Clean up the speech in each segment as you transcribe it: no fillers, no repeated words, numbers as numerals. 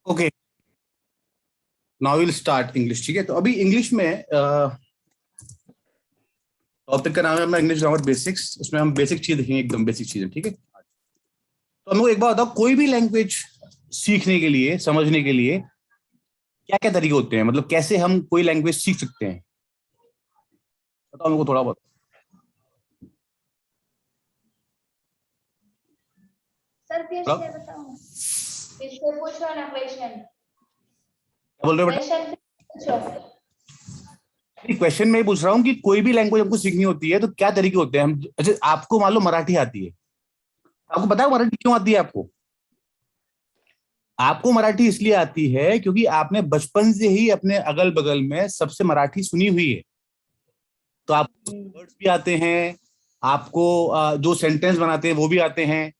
Okay, now will start English. ठीक है, तो अभी इंग्लिश में टॉपिक का नाम है अपना इंग्लिश ग्रामर बेसिक्स। उसमें हम बेसिक चीज देखेंगे, एकदम बेसिक चीजें। ठीक है, तो हमको एक बात बताओ, कोई भी लैंग्वेज सीखने के लिए, समझने के लिए क्या क्या तरीके होते हैं? मतलब कैसे हम कोई लैंग्वेज सीख सकते हैं? बताओ हमको थोड़ा बहुत। सर बताओ, क्वेश्चन बताओ। क्वेश्चन पूछो ना, क्वेश्चन क्या बोल रहे हो बेटा? क्वेश्चन पूछो। क्वेश्चन में ही पूछ रहा हूँ कि कोई भी लैंग्वेज हमको सीखनी होती है तो क्या तरीके होते हैं? हम अच्छा, आपको मान लो मराठी आती है, आपको पता है मराठी क्यों आती है? आपको मराठी इसलिए आती है क्योंकि आपने बचपन से ही अपने अगल बगल में सबसे मराठी सुनी हुई है। तो आपको वर्ड्स भी आते हैं, आपको जो सेंटेंस बनाते हैं वो भी आते हैं।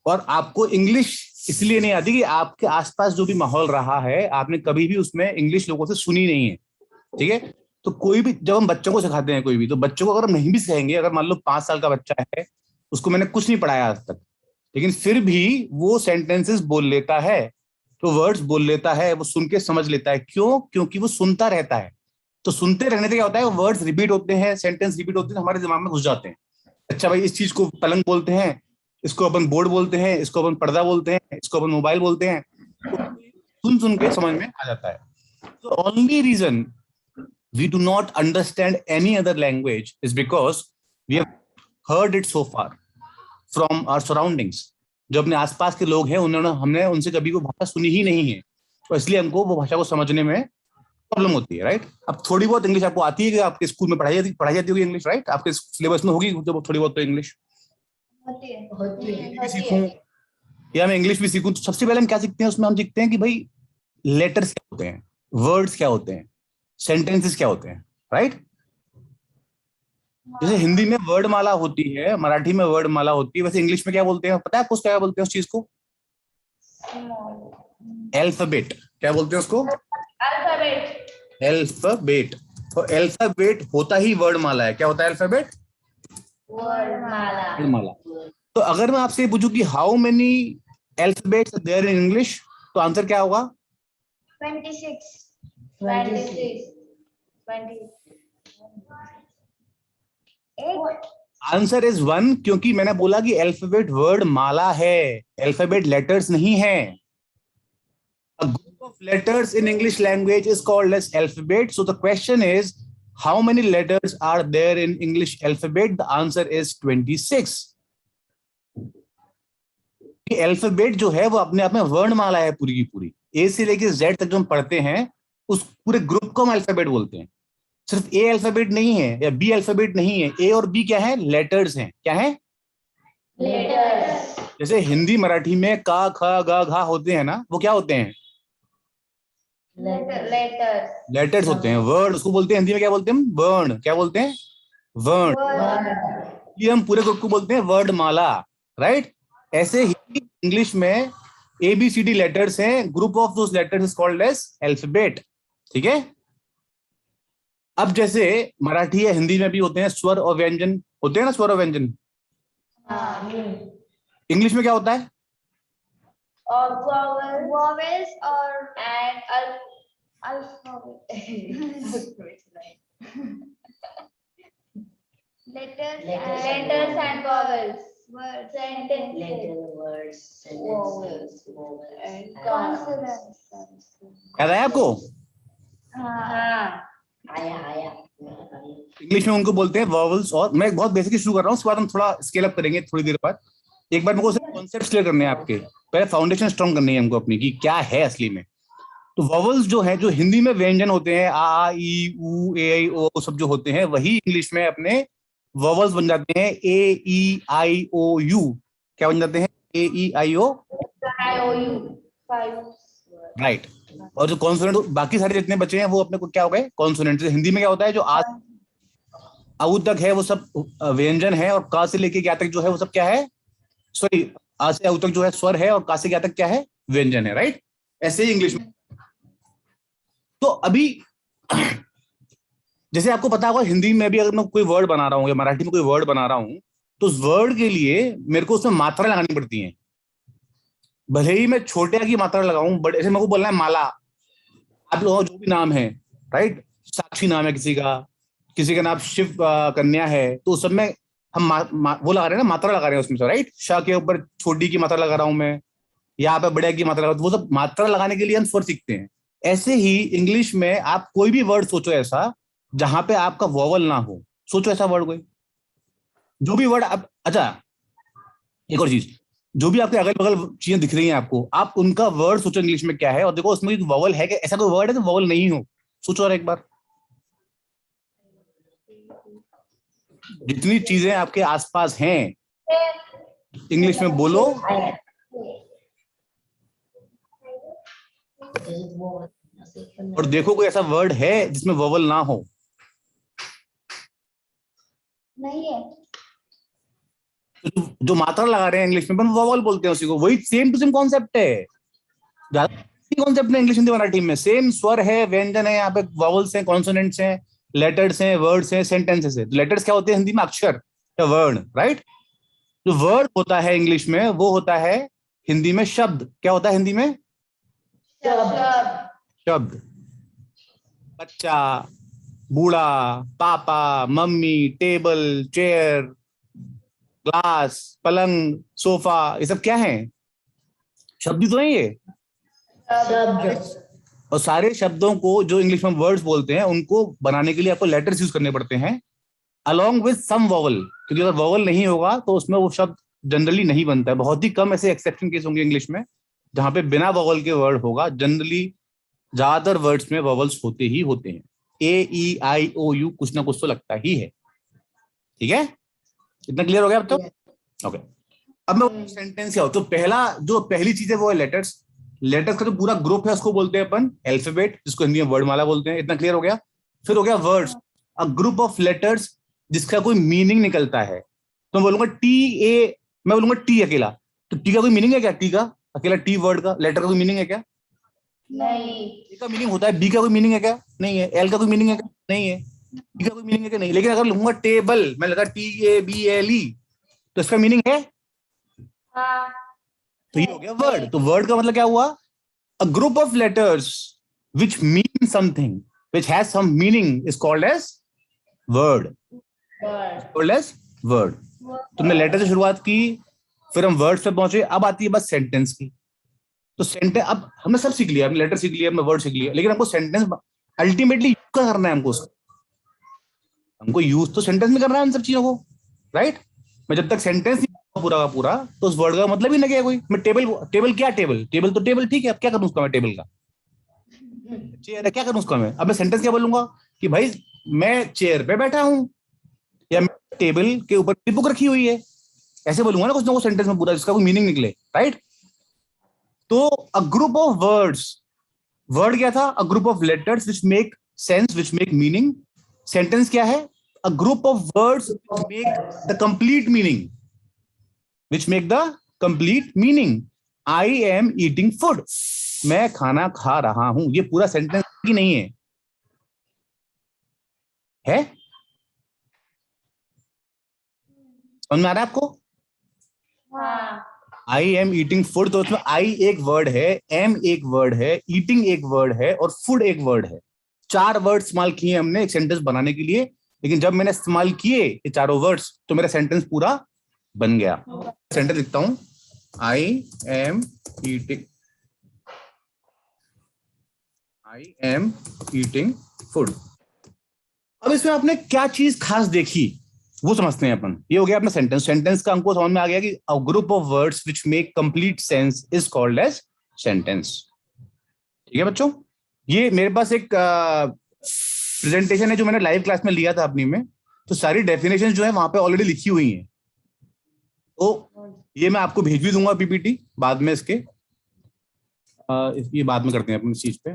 और आपको इंग्लिश इसलिए नहीं आती कि आपके आसपास जो भी माहौल रहा है, आपने कभी भी उसमें इंग्लिश लोगों से सुनी नहीं है। ठीक है, तो कोई भी जब हम बच्चों को सिखाते हैं कोई भी, तो बच्चों को अगर हम नहीं भी सिखाएंगे, अगर मान लो 5 साल का बच्चा है, उसको मैंने कुछ नहीं पढ़ाया आज तक, लेकिन फिर भी वो सेंटेंसेस बोल लेता है, तो वर्ड्स बोल लेता है, वो सुन के समझ लेता है। क्यों? क्योंकि वो सुनता रहता है। तो सुनते रहने से क्या होता है, वर्ड्स रिपीट होते हैं, सेंटेंस रिपीट होते हैं, हमारे दिमाग में घुस जाते हैं। अच्छा भाई, इस चीज को पलंग बोलते हैं, इसको अपन बोर्ड बोलते हैं, इसको अपन पर्दा बोलते हैं, इसको अपन मोबाइल बोलते हैं। तो सुन सुन के समझ में आ जाता है। तो only reason we do not understand any other language is because we have heard it so far from our surroundings। जो अपने आसपास के लोग हैं, उन्होंने हमने उनसे कभी वो भाषा सुनी ही नहीं है, तो इसलिए हमको वो भाषा को समझने में प्रॉब्लम होती है। राइट? अब थोड़ी बहुत इंग्लिश आपको आती है कि आपके स्कूल में पढ़ाई जाती होगी इंग्लिश। राइट? आपके सिलेबस में होगी जब थोड़ी बहुत तो इंग्लिश। होती है हिंदी भी सीखूं या मैं इंग्लिश भी सीखूं, तो सबसे पहले हम क्या सीखते हैं? उसमें हम सीखते हैं कि भाई लेटर्स क्या होते हैं, वर्ड्स क्या होते हैं, सेंटेंसेस क्या होते हैं। राइट? जैसे हिंदी में वर्डमाला होती है, मराठी में वर्डमाला होती है, वैसे इंग्लिश में क्या बोलते हैं पता है आपको? क्या बोलते हैं उस चीज को? एल्फाबेट। क्या बोलते हैं उसको? अल्फाबेट। एल्फाबेट। तो एल्फाबेट होता ही वर्डमाला है। क्या होता है एल्फाबेट? वर्णमाला। वर्डमाला। तो अगर मैं आपसे पूछूं कि how many alphabets are there in English, तो आंसर क्या होगा? 26 26 आंसर इज 1, क्योंकि मैंने बोला कि एल्फाबेट वर्ड माला है, एल्फाबेट लेटर्स नहीं है। A group of letters in English language is called as alphabet. So the question is, how many letters are there in English alphabet? The answer is 26. Alphabet जो है वो अपने आप में वर्णमाला है पूरी की पूरी। ए से लेकर जेड तक जो हम पढ़ते हैं, उस पूरे ग्रुप को हम अल्फाबेट बोलते हैं। सिर्फ ए अल्फाबेट नहीं है या बी अल्फाबेट नहीं है। ए और बी क्या है? लेटर्स हैं। क्या है? लेटर्स। जैसे हिंदी मराठी में का ख ग घा होते हैं ना, वो क्या होते हैं? लेटर्स लेटर्स होते हैं। वर्ड उसको बोलते हैं, हिंदी में क्या बोलते हैं हम? वर्ण। क्या बोलते हैं? वर्ण। ये हम पूरे ग्रुप को बोलते हैं वर्डमाला। राइट? ऐसे ही इंग्लिश में ABCD लेटर्स हैं, group of those letters is called as alphabet. ठीक है? अब जैसे मराठी या हिंदी में भी होते हैं स्वर और व्यंजन, होते हैं ना स्वर और व्यंजन। इंग्लिश में क्या होता है? और वॉवेल्स और and alphabet letters and vowels, words, sentences, vowels and consonants. याद आया आपको? हाँ आया इंग्लिश में उनको बोलते हैं वॉवल्स। और मैं बहुत बेसिक शुरू कर रहा हूँ, उसके बाद हम थोड़ा स्केल अप करेंगे थोड़ी देर बाद। एक बार मेरे को कॉन्सेप्ट क्लियर करने हैं आपके, पहले फाउंडेशन स्ट्रॉन्ग करनी है हमको अपनी कि क्या है असली में। तो वॉवल्स जो है, जो हिंदी में व्यंजन होते हैं, आ ई उ ए आई ओ सब जो होते हैं, वही इंग्लिश में अपने वॉवल्स बन जाते हैं। ए ई आई ओ यू। क्या बन जाते हैं? ए ई आई ओ राइट। और जो कॉन्सोनेंट बाकी सारे जितने बचे हैं वो अपने को क्या हो गए? कॉन्सोनेंट। हिंदी में क्या होता है? जो आ औ तक है वो सब व्यंजन है, और का से लेके क्या तक जो है वो सब क्या है? सॉरी, आ से औ तक जो है स्वर है, और का से क्या तक क्या है? व्यंजन है। राइट? ऐसे ही इंग्लिश में। तो अभी जैसे आपको पता होगा, हिंदी में भी अगर मैं कोई वर्ड बना रहा हूँ या मराठी में कोई वर्ड बना रहा हूँ, तो उस वर्ड के लिए मेरे को उसमें मात्रा लगानी पड़ती है। भले ही मैं छोटे आ की मात्रा लगाऊं, बड़े, जैसे मेरे को बोलना है माला, आप लोगों का जो भी नाम है, राइट, साक्षी नाम है किसी का नाम शिव कन्या है, तो उस सब में हम वो लगा रहे हैं ना, मात्रा लगा रहे हैं उसमें से, राइट। शाह के ऊपर छोटी की मात्रा लगा रहा हूं मैं, यहाँ पे बड़े की मात्रा लगा, तो वो सब मात्रा लगाने के लिए हम स्वर सीखते हैं। ऐसे ही इंग्लिश में आप कोई भी वर्ड सोचो ऐसा जहां पे आपका वॉवल ना हो, सोचो ऐसा वर्ड कोई, जो भी वर्ड आप, अच्छा एक और चीज, जो भी आपके अगल बगल चीजें दिख रही हैं आपको, आप उनका वर्ड सोचो इंग्लिश में क्या है, और देखो उसमें वॉवल है क्या, ऐसा कोई वर्ड है तो वॉवल नहीं हो, सोचो और एक बार। जितनी चीजें आपके आसपास हैं इंग्लिश में बोलो, और देखो कोई ऐसा वर्ड है जिसमें वॉवल ना हो। नहीं है। तो जो मात्रा लगा रहे हैं इंग्लिश में अपन वॉवल बोलते हैं उसी को, वही सेम टू सेम कॉन्सेप्ट है, कॉन्सेप्ट है इंग्लिश हिंदी मराठी में, सेम स्वर है, व्यंजन है, यहाँ पे वॉवल्स हैं, कॉन्सोनेंट्स हैं, लेटर्स हैं, वर्ड्स हैं, सेंटेंसेस है। लेटर्स क्या होते हैं हिंदी में? अक्षर या वर्ड, राइट। जो वर्ड होता है इंग्लिश में वो होता है हिंदी में शब्द। क्या होता है हिंदी में? शब्द। बच्चा, बूढ़ा, पापा, मम्मी, टेबल, चेयर, ग्लास, पलंग, सोफा, ये सब क्या है? शब्द ही तो है ये। और सारे शब्दों को जो इंग्लिश में वर्ड्स बोलते हैं उनको बनाने के लिए आपको लेटर्स यूज करने पड़ते हैं अलॉन्ग विद सम वॉवल, क्योंकि अगर वॉवल नहीं होगा तो उसमें वो शब्द जनरली नहीं बनता है। बहुत ही कम ऐसे एक्सेप्शन केस होंगे इंग्लिश में जहां पे बिना वॉवल के वर्ड होगा। जनरली ज्यादातर वर्ड्स में वॉवल्स होते ही होते हैं। AEIOU कुछ ना कुछ तो लगता ही है। ठीक है, इतना क्लियर हो गया अब तो? ओके। अब मैं सेंटेंस क्या हो, तो पहली चीज है वो है लेटर्स। लेटर्स का जो पूरा ग्रुप है उसको बोलते हैं अपन अल्फाबेट, जिसको हिंदी में वर्डमाला बोलते हैं। इतना क्लियर हो गया? फिर हो गया words, a group of letters जिसका कोई मीनिंग निकलता है। तो मैं बोलूंगा TA, मैं बोलूंगा टी अकेला, तो टी का कोई मीनिंग है क्या? टी का अकेला, टी वर्ड का लेटर का कोई मीनिंग है क्या? नहीं। ए का मीनिंग होता है, बी का कोई मीनिंग है क्या? नहीं है। एल का कोई मीनिंग है क्या? नहीं है। डी का कोई मीनिंग है क्या? नहीं। लेकिन अगर लूंगा टेबल, मैं लगा TABLE, तो इसका मीनिंग है? हाँ। तो ये हो गया वर्ड। तो वर्ड का मतलब क्या हुआ? A group of letters which mean something, which has some meaning is called as word. Called as word. तुमने लेटर से शुरुआत की, फिर हम वर्ड्स पे पहुंचे, अब आती है बस सेंटेंस की। तो सेंटेंस, अब हमने सब सीख लिया, हमने लेटर सीख लिया, हमने वर्ड सीख लिया, लेकिन हमको सेंटेंस अल्टीमेटली यूज क्या करना है? हमको यूज तो सेंटेंस में करना है उन सब चीजों को, राइट। मैं जब तक सेंटेंस नहीं पूरा का पूरा, तो उस वर्ड का मतलब ही ना क्या कोई। मैं टेबल क्या, टेबल तो टेबल, ठीक है, अब क्या करूं उसका मैं? टेबल का चेयर है, क्या करूं उसका मैं? अब मैं सेंटेंस क्या बोलूंगा कि भाई मैं चेयर पे बैठा हूं, या मैं टेबल के ऊपर बुक रखी हुई है, ऐसे बोलूंगा ना कुछ सेंटेंस में पूरा, जिसका कोई मीनिंग निकले, राइट। तो अ ग्रुप ऑफ वर्ड्स, वर्ड क्या था? अ group of letters which make sense, which make meaning. Sentence क्या है? A group of words which make the complete meaning, which make the complete meaning. I am eating food. मैं खाना खा रहा हूं। ये पूरा सेंटेंस ही नहीं है, है? समझ में आ रहा है आपको? हाँ। I am eating food, तो उसमें I एक वर्ड है, am एक वर्ड है, eating एक वर्ड है, और food एक वर्ड है। 4 वर्ड इस्तेमाल किए हमने एक सेंटेंस बनाने के लिए, लेकिन जब मैंने इस्तेमाल किए ये चारों वर्ड्स तो मेरा सेंटेंस पूरा बन गया। सेंटेंस लिखता हूं, I am eating, I am eating food। अब इसमें आपने क्या चीज खास देखी वो समझते हैं अपन। ये हो गया अपना सेंटेंस। सेंटेंस का हमको समझ में आ गया कि a group of words which make complete sense is called as sentence. ठीक है बच्चों, ये मेरे पास एक प्रेजेंटेशन है जो मैंने लाइव क्लास में लिया था अपनी में, तो सारी डेफिनेशन जो है वहां पे ऑलरेडी लिखी हुई हैं। तो ये मैं आपको भेज भी दूंगा PPT बाद में इसके। ये बाद में करते हैं अपन इस चीज पे।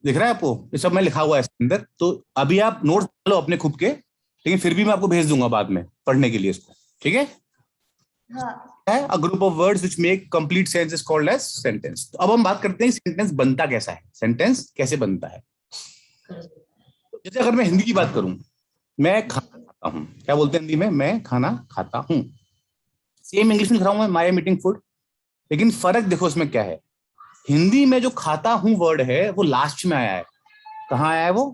दिख रहा है आपको? ये सब मैं लिखा हुआ है इसके अंदर, तो अभी आप नोट लो अपने खुद के, लेकिन फिर भी मैं आपको भेज दूंगा बाद में पढ़ने के लिए इसको। ठीक है? है a group of words which make complete sense is called as sentence. तो अब हम बात करते हैं सेंटेंस बनता कैसा है, सेंटेंस कैसे बनता है। जैसे अगर मैं हिंदी की बात करूं, मैं खाना खाता हूं, क्या बोलते हैं हिंदी में? मैं खाना खाता हूं। सेम इंग्लिश में लिख रहा हूं मैं, आई एम ईटिंग फूड। लेकिन फर्क देखो इसमें क्या है, हिंदी में जो खाता हूं वर्ड है वो लास्ट में आया है। कहाँ आया है वो?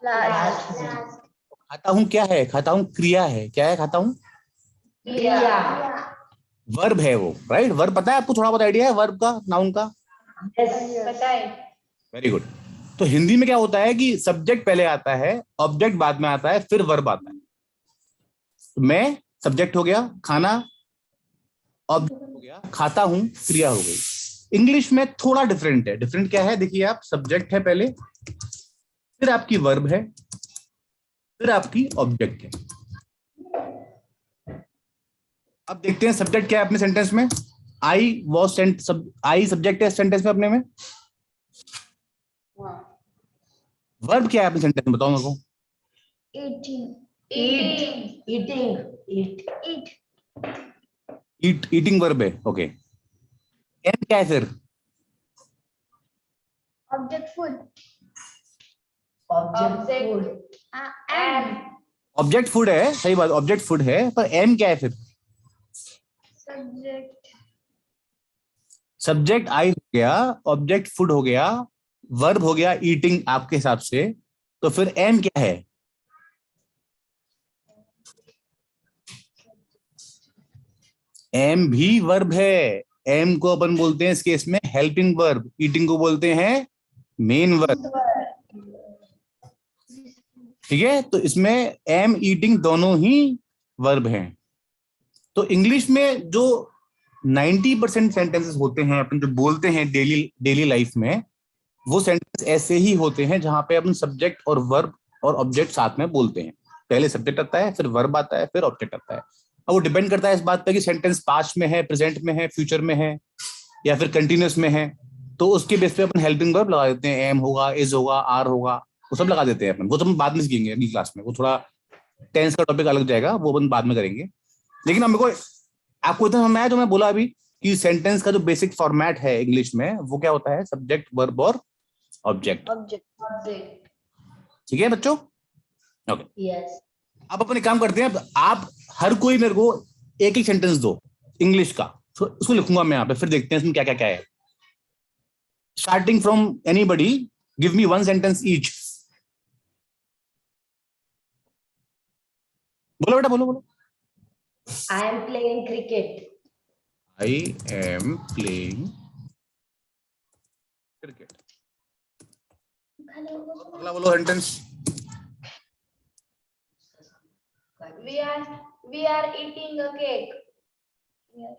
लास्ट खाता हूं क्या है? खाता हूं क्रिया है। क्या है खाता हूं? क्रिया वर्ब है वो, राइट? वर्ब पता है आपको? थोड़ा बहुत आइडिया है वर्ब का, नाउन का? पता है। Very good. तो हिंदी में क्या होता है कि सब्जेक्ट पहले आता है, ऑब्जेक्ट बाद में आता है, फिर वर्ब आता है। तो मैं सब्जेक्ट हो गया, खाना ऑब्जेक्ट हो गया, खाता हूं क्रिया हो गई। इंग्लिश में थोड़ा डिफरेंट है। डिफरेंट क्या है? देखिए आप, सब्जेक्ट है पहले, फिर आपकी वर्ब है, फिर आपकी ऑब्जेक्ट है। अब देखते हैं सब्जेक्ट क्या है अपने सेंटेंस में। I was sent, I subject है सेंटेंस में अपने में। वर्ब क्या है अपने सेंटेंस में? बताओ मेरे को। ईट, ईटिंग वर्ब है। ओके। एम क्या है फिर? ऑब्जेक्ट फूड ऑब्जेक्ट फूड है, सही बात, ऑब्जेक्ट फूड है, पर एम क्या है फिर? सब्जेक्ट सब्जेक्ट आई हो गया, ऑब्जेक्ट फूड हो गया, वर्ब हो गया ईटिंग आपके हिसाब से, तो फिर एम क्या है? एम भी वर्ब है। एम को अपन बोलते हैं इस केस में हेल्पिंग वर्ब, ईटिंग को बोलते हैं मेन वर्ब। ठीक है, तो इसमें एम ईटिंग दोनों ही वर्ब हैं। तो इंग्लिश में जो 90% सेंटेंसेस होते हैं अपन जो बोलते हैं डेली डेली लाइफ में, वो सेंटेंस ऐसे ही होते हैं जहां पे अपन सब्जेक्ट और वर्ब और ऑब्जेक्ट साथ में बोलते हैं। पहले सब्जेक्ट आता है, फिर वर्ब आता है, फिर ऑब्जेक्ट आता है। अब वो डिपेंड करता है इस बात पे कि सेंटेंस पास्ट में है, प्रेजेंट में है, फ्यूचर में है, या फिर कंटिन्यूस में है। तो उसके बेस पे अपन हेल्पिंग वर्ब लगा देते हैं, एम होगा, इज होगा, आर होगा, वो सब लगा देते हैं अपन। वो तो हम बाद में सीखेंगे अगली क्लास में, वो थोड़ा टेंस का टॉपिक अलग जाएगा, वो अपन बाद में करेंगे। लेकिन अब मेरे को, आपको इतना समझ में आया जो मैं बोला अभी, कि सेंटेंस का जो बेसिक फॉर्मेट है इंग्लिश में वो क्या होता है? सब्जेक्ट, वर्ब और ऑब्जेक्ट। ठीक है बच्चों? ओके। यस अब अपन एक काम करते हैं, अब आप हर कोई मेरे को एक एक सेंटेंस दो इंग्लिश का, तो उसको लिखूंगा मैं यहाँ पे, फिर देखते हैं इसमें क्या क्या क्या है। Starting from anybody, give me one sentence each. बोलो बेटा, बोलो बोलो। आई am playing cricket I am playing cricket. अगला बोलो sentence. we are eating a cake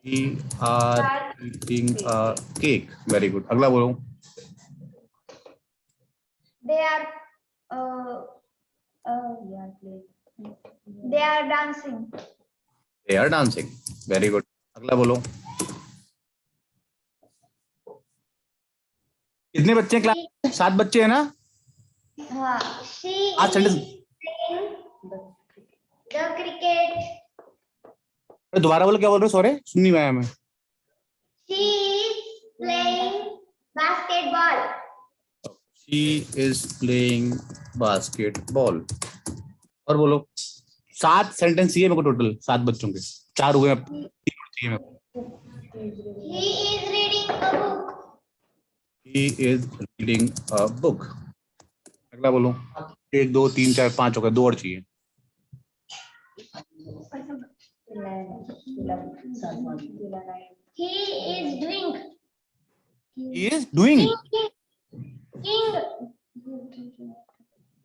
We are eating a cake. Very good. अगला बोलो। they are uh, they are dancing They are dancing. Very good. अगला बोलो। कितने बच्चे हैं class में? 7 बच्चे हैं ना? हाँ she आज is sentence playing the cricket दोबारा बोलो, क्या बोल रहे हो? सॉरी, सुन नहीं पाया मैं। she is playing basketball She is playing basketball. और बोलो। 7 सेंटेंस चाहिए मेरे को टोटल, 7 बच्चों के। 4 हुए, 3 चाहिए मेरे को। he is reading a book He is reading a book. अगला बोलो। 1 2 3 4 5 हो गए, 2 और चाहिए। he is doing He is doing। king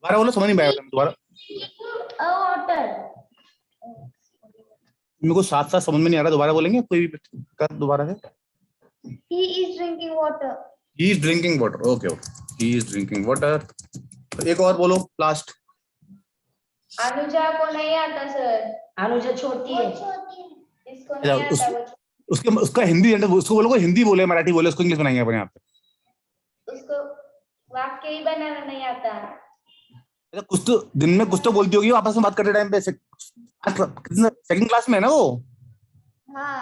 दोबारा बोलो, समझ नहीं पाया दोबारा। a water मेरे को साथ साथ समझ में नहीं आ रहा, दोबारा बोलेंगे कोई भी का दोबारा से। he is drinking water He is drinking water. Okay, okay. He is drinking water. एक और बोलो लास्ट। अनुजा को नहीं आता सर अनुजा छोटी है इसको नहीं आता वो उसके उसका हिंदी, उसको बोलो हिंदी बोले, मराठी बोले, उसको इंग्लिश बनाएंगे अपने यहाँ पे। उसको वाक्य ही बनाना नहीं आता अच्छा, कुछ तो दिन में कुछ तो बोलती होगी आपस में बात करते टाइम पे। सेकंड क्लास में है ना वो? हाँ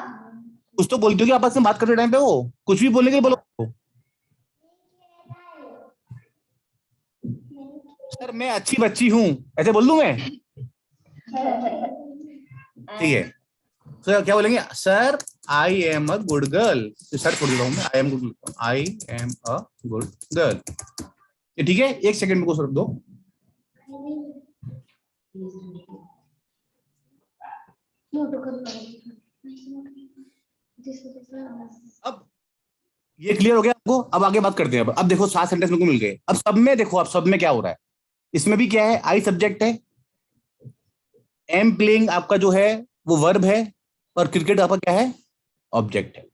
कुछ तो बोलती होगी आपस में बात करते टाइम पे, वो कुछ भी बोलेंगे, बोलो। सर मैं अच्छी बच्ची हूँ, ऐसे बोल दूं मैं? ठीक है, सर क्या बोलेंगे? Sir I am a good girl, sir छोड़ देता हूँ मैं, I am good, I am a good girl, ये ठीक है। एक सेकंड में को रख दो। अब ये क्लियर हो गया आपको? अब आगे बात करते हैं। अब देखो 7 सेंटेंस मेरे को मिल गए। अब सब में देखो, अब सब में क्या हो रहा है, इसमें भी क्या है, आई सब्जेक्ट है, एम प्लेइंग आपका जो है वो वर्ब है, और क्रिकेट आपका क्या है, ऑब्जेक्ट है।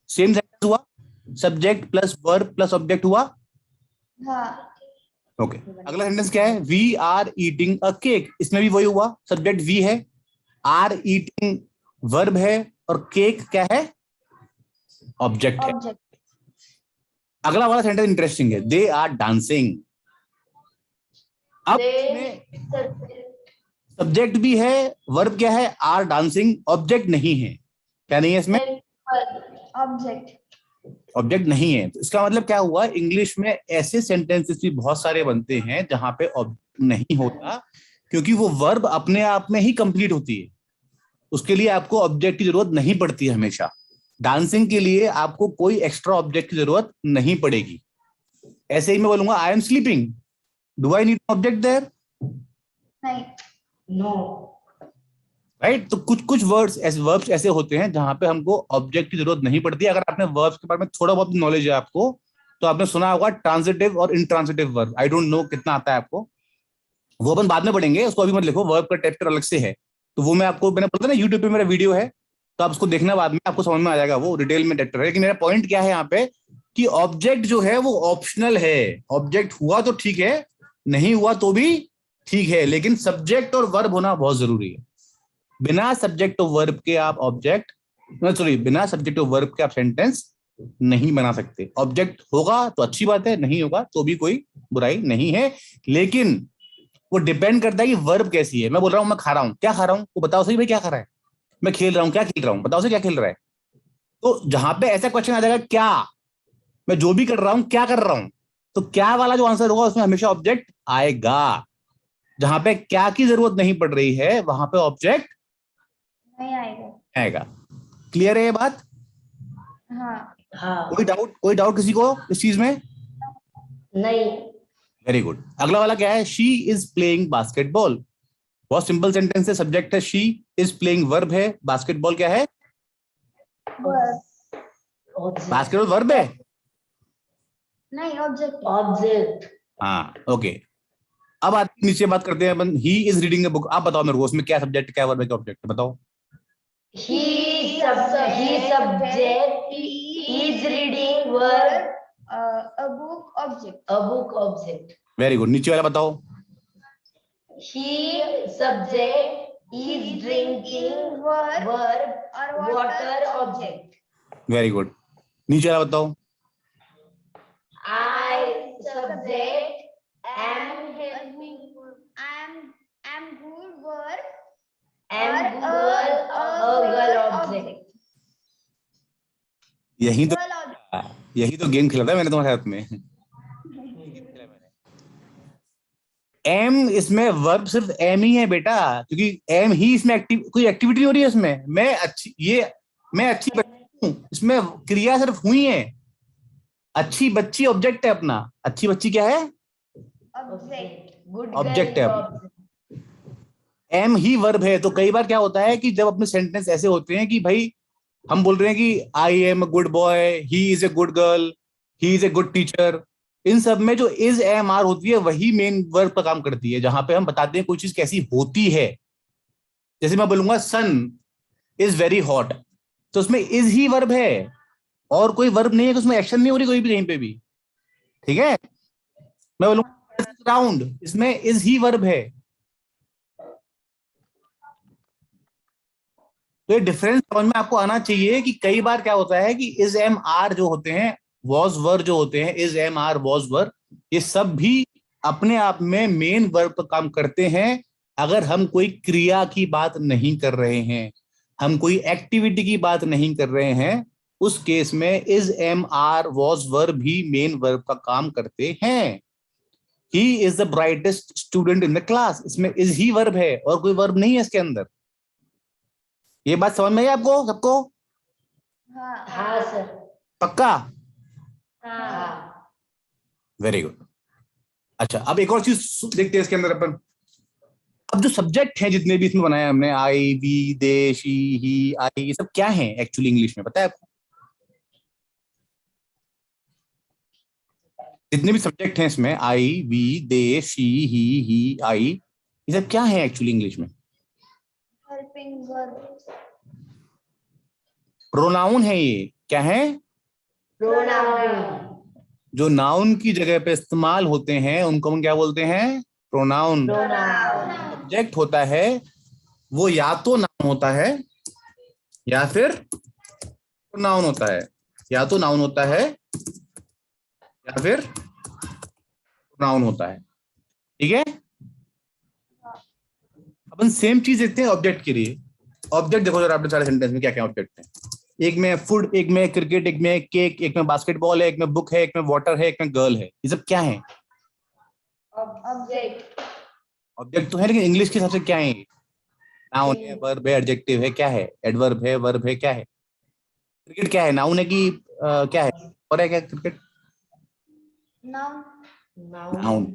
सेम सेंटेंस हुआ, subject plus verb plus object हुआ। हाँ। ओके अगला सेंटेंस क्या है, we are eating a cake, इसमें भी वही हुआ, सब्जेक्ट वी है, आर ईटिंग वर्ब है, और केक क्या है, ऑब्जेक्ट है। ऑब्जेक्ट। अगला वाला सेंटेंस इंटरेस्टिंग है, दे आर डांसिंग। अब सब्जेक्ट भी है, वर्ब क्या है, आर डांसिंग, ऑब्जेक्ट नहीं है। क्या नहीं है इसमें, ऑब्जेक्ट। ऑब्जेक्ट नहीं है। तो इसका मतलब क्या हुआ, इंग्लिश में ऐसे सेंटेंसेस भी बहुत सारे बनते हैं जहां पे ऑब्जेक्ट नहीं होता, क्योंकि वो वर्ब अपने आप में ही कंप्लीट होती है, उसके लिए आपको ऑब्जेक्ट की जरूरत नहीं पड़ती है हमेशा। डांसिंग के लिए आपको कोई एक्स्ट्रा ऑब्जेक्ट की जरूरत नहीं पड़ेगी। ऐसे ही मैं बोलूंगा I am sleeping, do I need object there, नहीं। नो। राइट। तो कुछ कुछ वर्ब्स ऐसे होते हैं जहां पे हमको ऑब्जेक्ट की जरूरत नहीं पड़ती। अगर आपने वर्ब्स के बारे में थोड़ा बहुत नॉलेज है आपको, तो आपने सुना होगा ट्रांजिटिव और intransitive verb. I don't know कितना आता है आपको, वो अपन बाद में पढ़ेंगे, उसको अभी मत लिखो, वर्ब का चैप्टर अलग से है। तो वो मैं आपको, मैंने बोला था ना यूट्यूब पे मेरा वीडियो है, तो आप उसको देखना, बाद में आपको समझ में आ जाएगा, वो डिटेल में चैप्टर है। लेकिन मेरा पॉइंट क्या है यहाँ पे, कि ऑब्जेक्ट जो है वो ऑप्शनल है। ऑब्जेक्ट हुआ तो ठीक है, नहीं हुआ तो भी ठीक है, लेकिन सब्जेक्ट और वर्ब होना बहुत जरूरी है। बिना सब्जेक्ट और वर्ब के आप ऑब्जेक्ट, सॉरी, बिना सब्जेक्ट और वर्ब के आप सेंटेंस नहीं बना सकते। ऑब्जेक्ट होगा तो अच्छी बात है, नहीं होगा तो भी कोई बुराई नहीं है, लेकिन वो डिपेंड करता है कि वर्ब कैसी है। मैं बोल रहा हूँ मैं खा रहा हूँ, क्या खा रहा हूँ, वो बताओ सही भाई क्या खा रहा है। मैं खेल रहा हूँ, क्या खेल रहा हूँ, बताओ सही क्या खेल रहा है। तो जहां पे ऐसा क्वेश्चन आ जाएगा क्या, मैं जो भी कर रहा हूँ क्या कर रहा हूँ, तो क्या वाला जो आंसर होगा उसमें हमेशा ऑब्जेक्ट आएगा। जहां पे क्या की जरूरत नहीं पड़ रही है वहां पे ऑब्जेक्ट नहीं आएगा। आएगा। क्लियर है ये बात? हाँ। हाँ। कोई डाउट किसी को इस चीज में? नहीं। Very good. अगला वाला क्या है, शी इज प्लेइंग बास्केटबॉल। बहुत सिंपल सेंटेंस है, सब्जेक्ट है शी, इज प्लेइंग वर्ब है, बास्केटबॉल क्या है, बास्केटबॉल वर्ब है, नहीं ऑब्जेक्ट। ऑब्जेक्ट। हाँ ओके। अब आते नीचे बात करते हैं अपन, he is reading a book. आप बताओ मेरे को उसमें क्या सब्जेक्ट, क्या वर्ब, क्या ऑब्जेक्ट, बताओ। He subject is reading verb a book object. A book object. Very good. नीचे वाला बताओ। He subject is drinking verb water object. Very good. नीचे वाला बताओ। I subject am good verb am good a girl object. यही तो game खेला था मैंने तुम्हारे साथ में। एम इसमें वर्ब सिर्फ एम ही है बेटा, क्योंकि एम ही इसमें कोई एक्टिविटी हो रही है इसमें। मैं अच्छी बच्ची हूँ, इसमें क्रिया सिर्फ हुई है। अच्छी बच्ची ऑब्जेक्ट है अपना, अच्छी बच्ची क्या है, ऑब्जेक्ट है अपना। एम ही वर्ब है। तो कई बार क्या होता है कि जब अपने सेंटेंस ऐसे होते हैं कि भाई हम बोल रहे हैं कि I am a good boy, he is a good girl, he is a good teacher, इन सब में जो इज एम आर होती है वही मेन वर्ब का काम करती है, जहां पे हम बताते हैं कोई चीज कैसी होती है। जैसे मैं बोलूंगा सन इज वेरी हॉट, तो उसमें इज ही वर्ब है, और कोई वर्ब नहीं है कि उसमें एक्शन नहीं हो रही कोई भी कहीं पे भी, ठीक है। मैं बोलूंगा राउंड, इसमें इज ही वर्ब है। तो ये डिफरेंस समझ में आपको आना चाहिए कि कई बार क्या होता है कि इज एम आर जो होते हैं, वॉज वर जो होते हैं, is am are was were, ये सब भी अपने आप में मेन वर्ब पर काम करते हैं। अगर हम कोई क्रिया की बात नहीं कर रहे हैं, हम कोई एक्टिविटी की बात नहीं कर रहे हैं, उस केस में is am are was were भी मेन वर्ब का काम करते हैं। He is the brightest student in the class, इसमें इज ही वर्ब है और कोई वर्ब नहीं है इसके अंदर। ये बात समझ में आई आपको सबको? हाँ सर। पक्का? हाँ। Very good. अच्छा, अब एक और चीज देखते हैं इसके अंदर अपन। अब जो सब्जेक्ट हैं जितने भी इसमें बनाए हमने, आई, वी, दे, शी, ही, आई, ये सब क्या है एक्चुअली इंग्लिश में, पता है आपको? जितने भी सब्जेक्ट हैं इसमें, आई, वी, दे, शी, ही, आई, ये सब क्या है एक्चुअली इंग्लिश में? Helping verb. प्रोनाउन है ये। क्या है? प्रोनाउन। जो नाउन की जगह पे इस्तेमाल होते हैं उनको हम क्या बोलते हैं? प्रोनाउन। प्रोनाउन। सब्जेक्ट होता है वो या तो नाउन होता है या फिर प्रोनाउन होता है। या तो नाउन होता है या फिर प्रोनाउन होता है। ठीक है? अपन सेम चीज देखते हैं ऑब्जेक्ट के लिए। ऑब्जेक्ट देखो जरा अपने सारे सेंटेंस में क्या क्या ऑब्जेक्ट है। एक में फूड, एक में क्रिकेट, एक में केक, एक में बास्केटबॉल है, एक में बुक है, एक में वाटर है, एक में गर्ल है। ये सब क्या है? ऑब्जेक्ट। ऑब्जेक्ट तो है लेकिन इंग्लिश के हिसाब से क्या है? नाउन है, वर्ब है, एडजेक्टिव है, क्या है? एडवर्ब है, वर्ब है, क्या है? क्रिकेट क्या है? नाउन है कि क्या है? और है क्या क्रिकेट? नाउन। नाउन।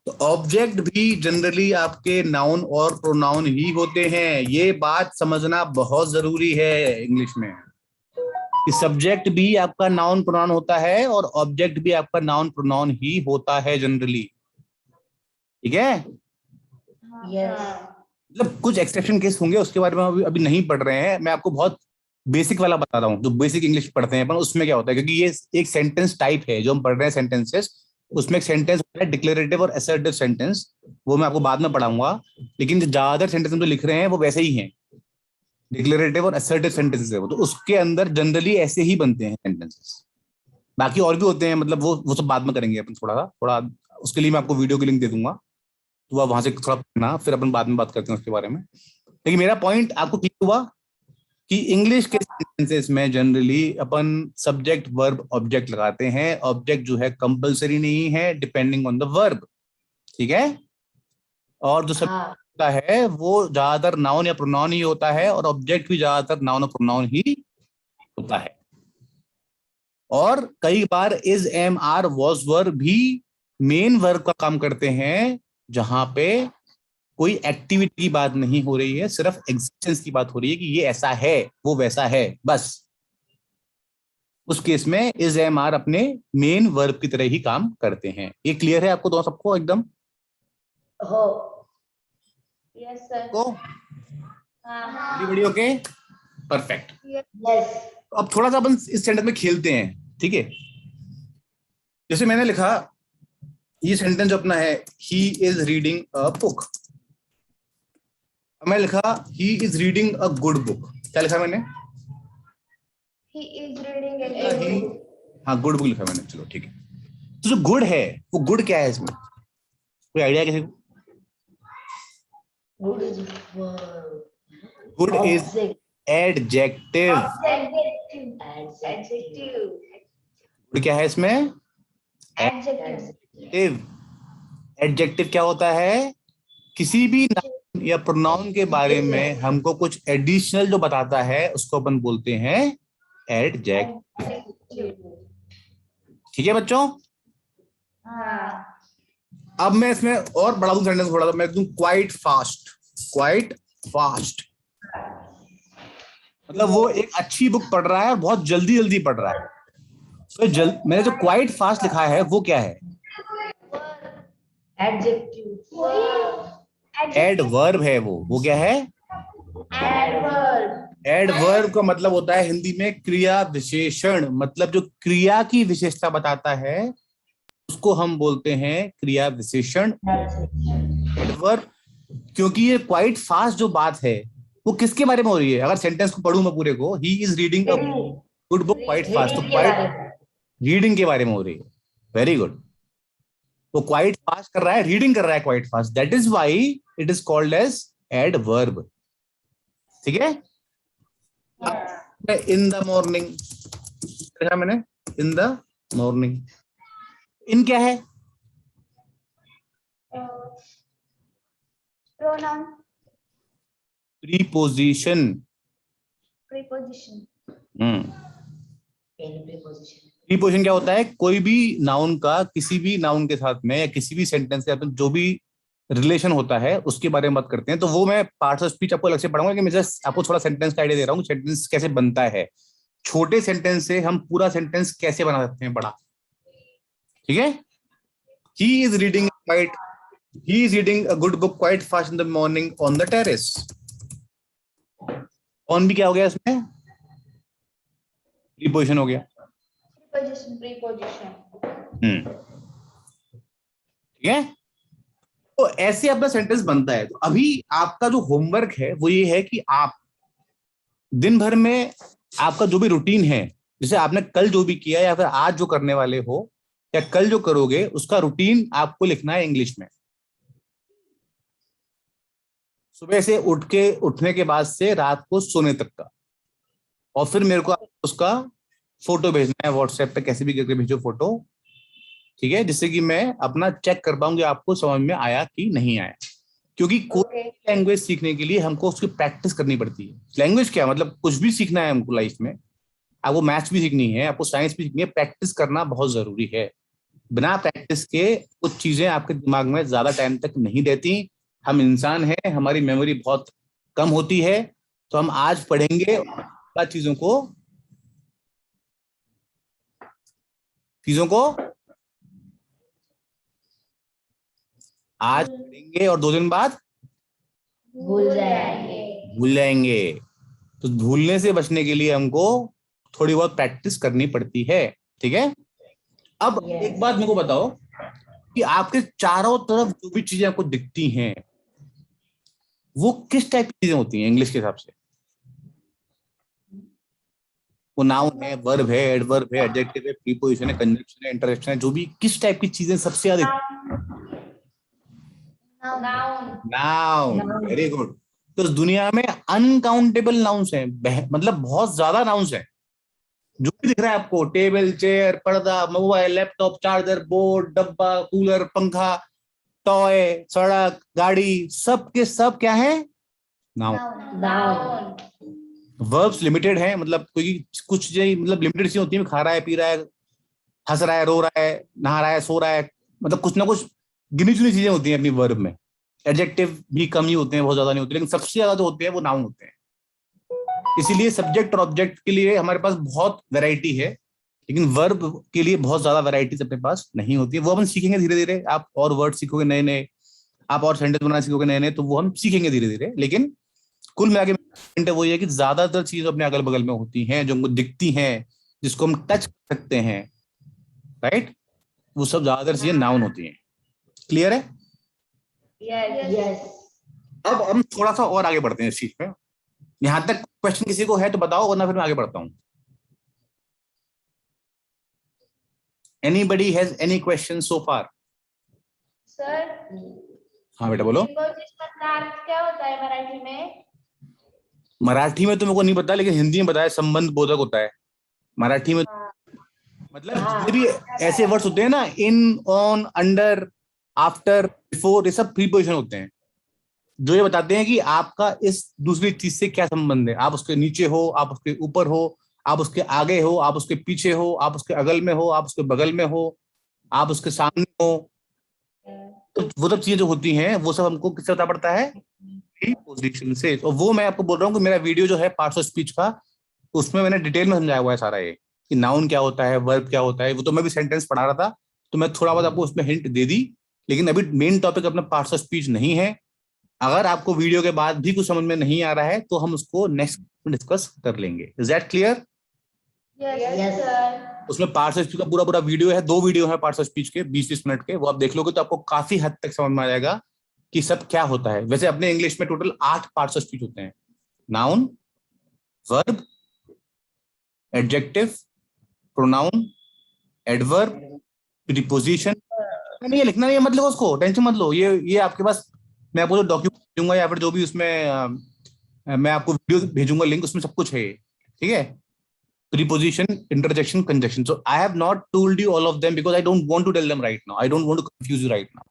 तो ऑब्जेक्ट भी जनरली आपके नाउन और प्रोनाउन ही होते हैं। ये बात समझना बहुत जरूरी है इंग्लिश में कि सब्जेक्ट भी आपका नाउन प्रोनाउन होता है और ऑब्जेक्ट भी आपका नाउन प्रोनाउन ही होता है जनरली। ठीक है? यस। मतलब कुछ एक्सेप्शन केस होंगे, उसके बारे में अभी नहीं पढ़ रहे हैं। मैं आपको बहुत बेसिक वाला बता रहा हूँ, जो बेसिक इंग्लिश पढ़ते हैं अपन, उसमें क्या होता है, क्योंकि ये एक सेंटेंस टाइप है जो हम पढ़ रहे हैं सेंटेंसेस। उसमें एक सेंटेंस होता है डिक्लेरेटिव और असर्टिव सेंटेंस, वो मैं आपको बाद में पढ़ाऊंगा। लेकिन जो ज्यादातर सेंटेंस हम जो लिख रहे हैं वो वैसे ही हैं, डिक्लेरेटिव और असर्टिव सेंटेंसेस है वो, तो उसके अंदर जनरली ऐसे ही बनते हैं सेंटेंसेस। बाकी और भी होते हैं, मतलब वो सब बाद में करेंगे अपन थोड़ा। उसके लिए मैं आपको वीडियो की लिंक दे दूंगा, तो आप वहां से थोड़ा पढ़ना, फिर अपन बाद में बात करते हैं उसके बारे में। लेकिन मेरा पॉइंट आपको क्लियर हुआ कि इंग्लिश के सेंटेंसेस में जनरली अपन सब्जेक्ट वर्ब ऑब्जेक्ट लगाते हैं। ऑब्जेक्ट जो है कंपलसरी नहीं है, डिपेंडिंग ऑन द वर्ब। ठीक है? और जो सब्जेक्ट होता है वो ज्यादातर नाउन या प्रोनाउन ही होता है, और ऑब्जेक्ट भी ज्यादातर नाउन और प्रोनाउन ही होता है। और कई बार is, am, are, was, were भी मेन वर्ब का काम करते हैं, जहां पे कोई एक्टिविटी की बात नहीं हो रही है, सिर्फ एग्जिस्टेंस की बात हो रही है कि ये ऐसा है, वो वैसा है, बस। उस केस में इज, एम, आर अपने मेन वर्ब की तरह ही काम करते हैं। ये क्लियर है आपको, दो सबको एकदम? हो। Yes sir. को हाँ। बड़ी ओके, परफेक्ट। यस। अब थोड़ा सा अपन इस सेंटेंस में खेलते हैं। ठीक है? जैसे मैंने लिखा, ये सेंटेंस जो अपना है, ही इज रीडिंग अ बुक। मैं लिखा ही is reading a good book. क्या लिखा मैंने? He is reading a good book. हाँ, गुड बुक लिखा मैंने, चलो ठीक है। तो जो गुड है, वो गुड क्या है इसमें, कोई आइडिया किसी को? Good is verb. Good is Object. Adjective. Adjective. Good क्या है इसमें? Adjective. एडजेक्टिव क्या होता है? किसी भी नाउन या प्रोनाउन के बारे में हमको कुछ एडिशनल जो बताता है उसको अपन बोलते हैं एडजेक्टिव। Adjective. ठीक है बच्चों? हाँ। अब मैं इसमें और बढ़ा दूं सेंटेंस थोड़ा सा, मैं दूं क्वाइट फास्ट। क्वाइट फास्ट मतलब वो एक अच्छी बुक पढ़ रहा है और बहुत जल्दी जल्दी पढ़ रहा है। तो मैंने जो क्वाइट फास्ट लिखा है वो क्या है? Adjective. एडवर्ब है वो क्या है? Adverb. एडवर्ब का मतलब होता है हिंदी में क्रिया विशेषण। मतलब जो क्रिया की विशेषता बताता है उसको हम बोलते हैं क्रिया विशेषण, एडवर्ब। क्योंकि ये क्वाइट फास्ट जो बात है वो किसके बारे में हो रही है? अगर सेंटेंस को पढ़ूं मैं पूरे को, he is reading a good book quite fast, तो क्वाइट रीडिंग के बारे में हो रही है। Very good. वो क्वाइट फास्ट कर रहा है, रीडिंग कर रहा है quite fast, that is why it is called as adverb. ठीक है? इन द मॉर्निंग देखा मैंने, इन द मॉर्निंग। इन क्या है? Pronoun. प्रीपोजिशन। Preposition. प्रीपोजिशन क्या होता है? कोई भी नाउन का किसी भी नाउन के साथ में या किसी भी सेंटेंस के साथ में जो भी रिलेशन होता है उसके बारे में बात करते हैं। तो वो मैं पार्ट्स ऑफ स्पीच आपको अलग से पढ़ाऊंगा, लेकिन मैं जस्ट आपको थोड़ा सेंटेंस का आइडिया दे रहा हूँ, सेंटेंस कैसे बनता है, छोटे सेंटेंस से हम पूरा सेंटेंस कैसे बना सकते हैं बड़ा। ठीक है। ही is reading quite he is reading a good book quite fast in the morning on the terrace. On भी क्या हो गया इसमें? प्रीपोजिशन हो गया। ठीक है। तो ऐसे अपना सेंटेंस बनता है। तो अभी आपका जो होमवर्क है वो ये है कि आप दिन भर में आपका जो भी रूटीन है, जैसे आपने कल जो भी किया या फिर आज जो करने वाले हो या कल जो करोगे, उसका रूटीन आपको लिखना है इंग्लिश में। सुबह से उठने के बाद से रात को सोने तक का, और फिर मेरे को उसका फोटो भेजना है व्हाट्सएप पे, कैसे भी करके भेजो फोटो। ठीक है, जिससे कि मैं अपना चेक कर पाऊंगी आपको समझ में आया कि नहीं आया। क्योंकि कोई लैंग्वेज सीखने के लिए हमको उसकी प्रैक्टिस करनी पड़ती है। लैंग्वेज क्या मतलब, कुछ भी सीखना है हमको लाइफ में, आपको मैथ्स भी सीखनी है, आपको साइंस भी सीखनी है, प्रैक्टिस करना बहुत जरूरी है। बिना प्रैक्टिस के कुछ चीजें आपके दिमाग में ज्यादा टाइम तक नहीं रहती। हम इंसान हैं, हमारी मेमोरी बहुत कम होती है। तो हम आज पढ़ेंगे चीजों को आज पढ़ेंगे और 2 दिन बाद भूल जाएंगे। तो भूलने से बचने के लिए हमको थोड़ी बहुत प्रैक्टिस करनी पड़ती है। ठीक है। अब एक बात मेरे को बताओ कि आपके चारों तरफ जो भी चीजें आपको दिखती हैं वो किस टाइप की चीजें होती हैं इंग्लिश के हिसाब से? वो नाउन है, वर्ब है, एडवर्ब है, एडजेक्टिव है, प्रीपोजिशन है, कंजंक्शन है, इंटरजेक्शन है, जो भी किस टाइप की चीजें सबसे ज्यादा? नाउन। Very good. तो इस दुनिया में अनकाउंटेबल नाउन्स हैं, मतलब बहुत ज्यादा नाउन्स हैं। जो भी दिख रहा है आपको, टेबल, चेयर, पर्दा, मोबाइल, लैपटॉप, चार्जर, बोर्ड, डब्बा, कूलर, पंखा, टॉय, सड़क, गाड़ी, सब के सब क्या है? नाउन। वर्ब्स लिमिटेड है, मतलब कोई कुछ चीजें मतलब लिमिटेड सी होती है, खा रहा है, पी रहा है, हंस रहा है, रो रहा है, नहा रहा है, सो रहा है, मतलब कुछ ना कुछ गिनी चुनी चीजें होती हैं अपनी वर्ब में। एडजेक्टिव भी कम ही होते हैं, बहुत ज्यादा नहीं होते, लेकिन सबसे ज्यादा जो होते हैं वो नाउन होते हैं। इसीलिए सब्जेक्ट और ऑब्जेक्ट के लिए हमारे पास बहुत वैरायटी है, लेकिन वर्ब के लिए बहुत ज्यादा वैरायटीज अपने पास नहीं होती है। वो अपन सीखेंगे धीरे धीरे, आप और वर्ड सीखोगे नए नए, आप और सेंटेंस बनाना सीखोगे नए नए, तो वो हम सीखेंगे धीरे धीरे। लेकिन कुल मिला के वो ये है कि ज्यादातर चीज अपने अगल बगल में होती हैं, जो हमको दिखती हैं, जिसको हम टच कर सकते हैं, राइट, वो सब ज्यादातर चीजें नाउन होती हैं। क्लियर है? यस। अब हम थोड़ा सा और आगे बढ़ते हैं इस चीज में। यहां तक क्वेश्चन किसी को है तो बताओ, वरना फिर मैं आगे बढ़ता हूं। Anybody has any question so far? Sir, हाँ बेटा बोलो। इसका अर्थ क्या होता है मराठी में? मराठी में तो मेरे को नहीं पता, लेकिन हिंदी में बताया संबंध बोधक होता है। मराठी में मतलब जितने भी ऐसे वर्ड्स होते हैं ना, इन, ऑन, अंडर, आफ्टर, बिफोर, ये सब प्रीपोजिशन होते हैं, जो ये बताते हैं कि आपका इस दूसरी चीज से क्या संबंध है। आप उसके नीचे हो, आप उसके ऊपर हो, आप उसके आगे हो, आप उसके पीछे हो, आप उसके अगल में हो, आप उसके बगल में हो, आप उसके सामने हो। तो वो सब चीजें जो होती हैं वो सब हमको किससे पता पड़ता है? प्रीपोजिशन से। और वो मैं आपको बोल रहा हूँ कि मेरा वीडियो जो है पार्ट्स ऑफ स्पीच का, उसमें मैंने डिटेल में समझाया हुआ है सारा ये, कि नाउन क्या होता है, वर्ब क्या होता है। वो तो मैं भी सेंटेंस पढ़ा रहा था, तो मैं थोड़ा बहुत आपको उसमें हिंट दे दी, लेकिन अभी मेन टॉपिक अपना पार्ट्स ऑफ स्पीच नहीं है। अगर आपको वीडियो के बाद भी कुछ समझ में नहीं आ रहा है तो हम उसको नेक्स्ट में डिस्कस कर लेंगे। Is that clear? Yes sir. उसमें पार्ट्स ऑफ स्पीच का पूरा पूरा वीडियो है, 2 वीडियो है पार्ट्स ऑफ स्पीच के, 20-20 मिनट के। वो आप देख लोगे तो आपको काफी हद तक समझ में आ जाएगा कि सब क्या होता है। वैसे अपने इंग्लिश में टोटल 8 पार्ट्स ऑफ स्पीच होते हैं: noun, verb, adjective, pronoun, adverb, preposition. नहीं, ये लिखना नहीं है, मत लो उसको, टेंशन मत लो। ये आपके पास मैं आपको जो डॉक्यूमेंट दूंगा या फिर जो भी उसमें मैं आपको वीडियो भेजूंगा लिंक, उसमें सब कुछ है। ठीक है। Preposition, interjection, conjunction. So I have not told you all of them because I don't want to tell them right now, I don't want to confuse you right now.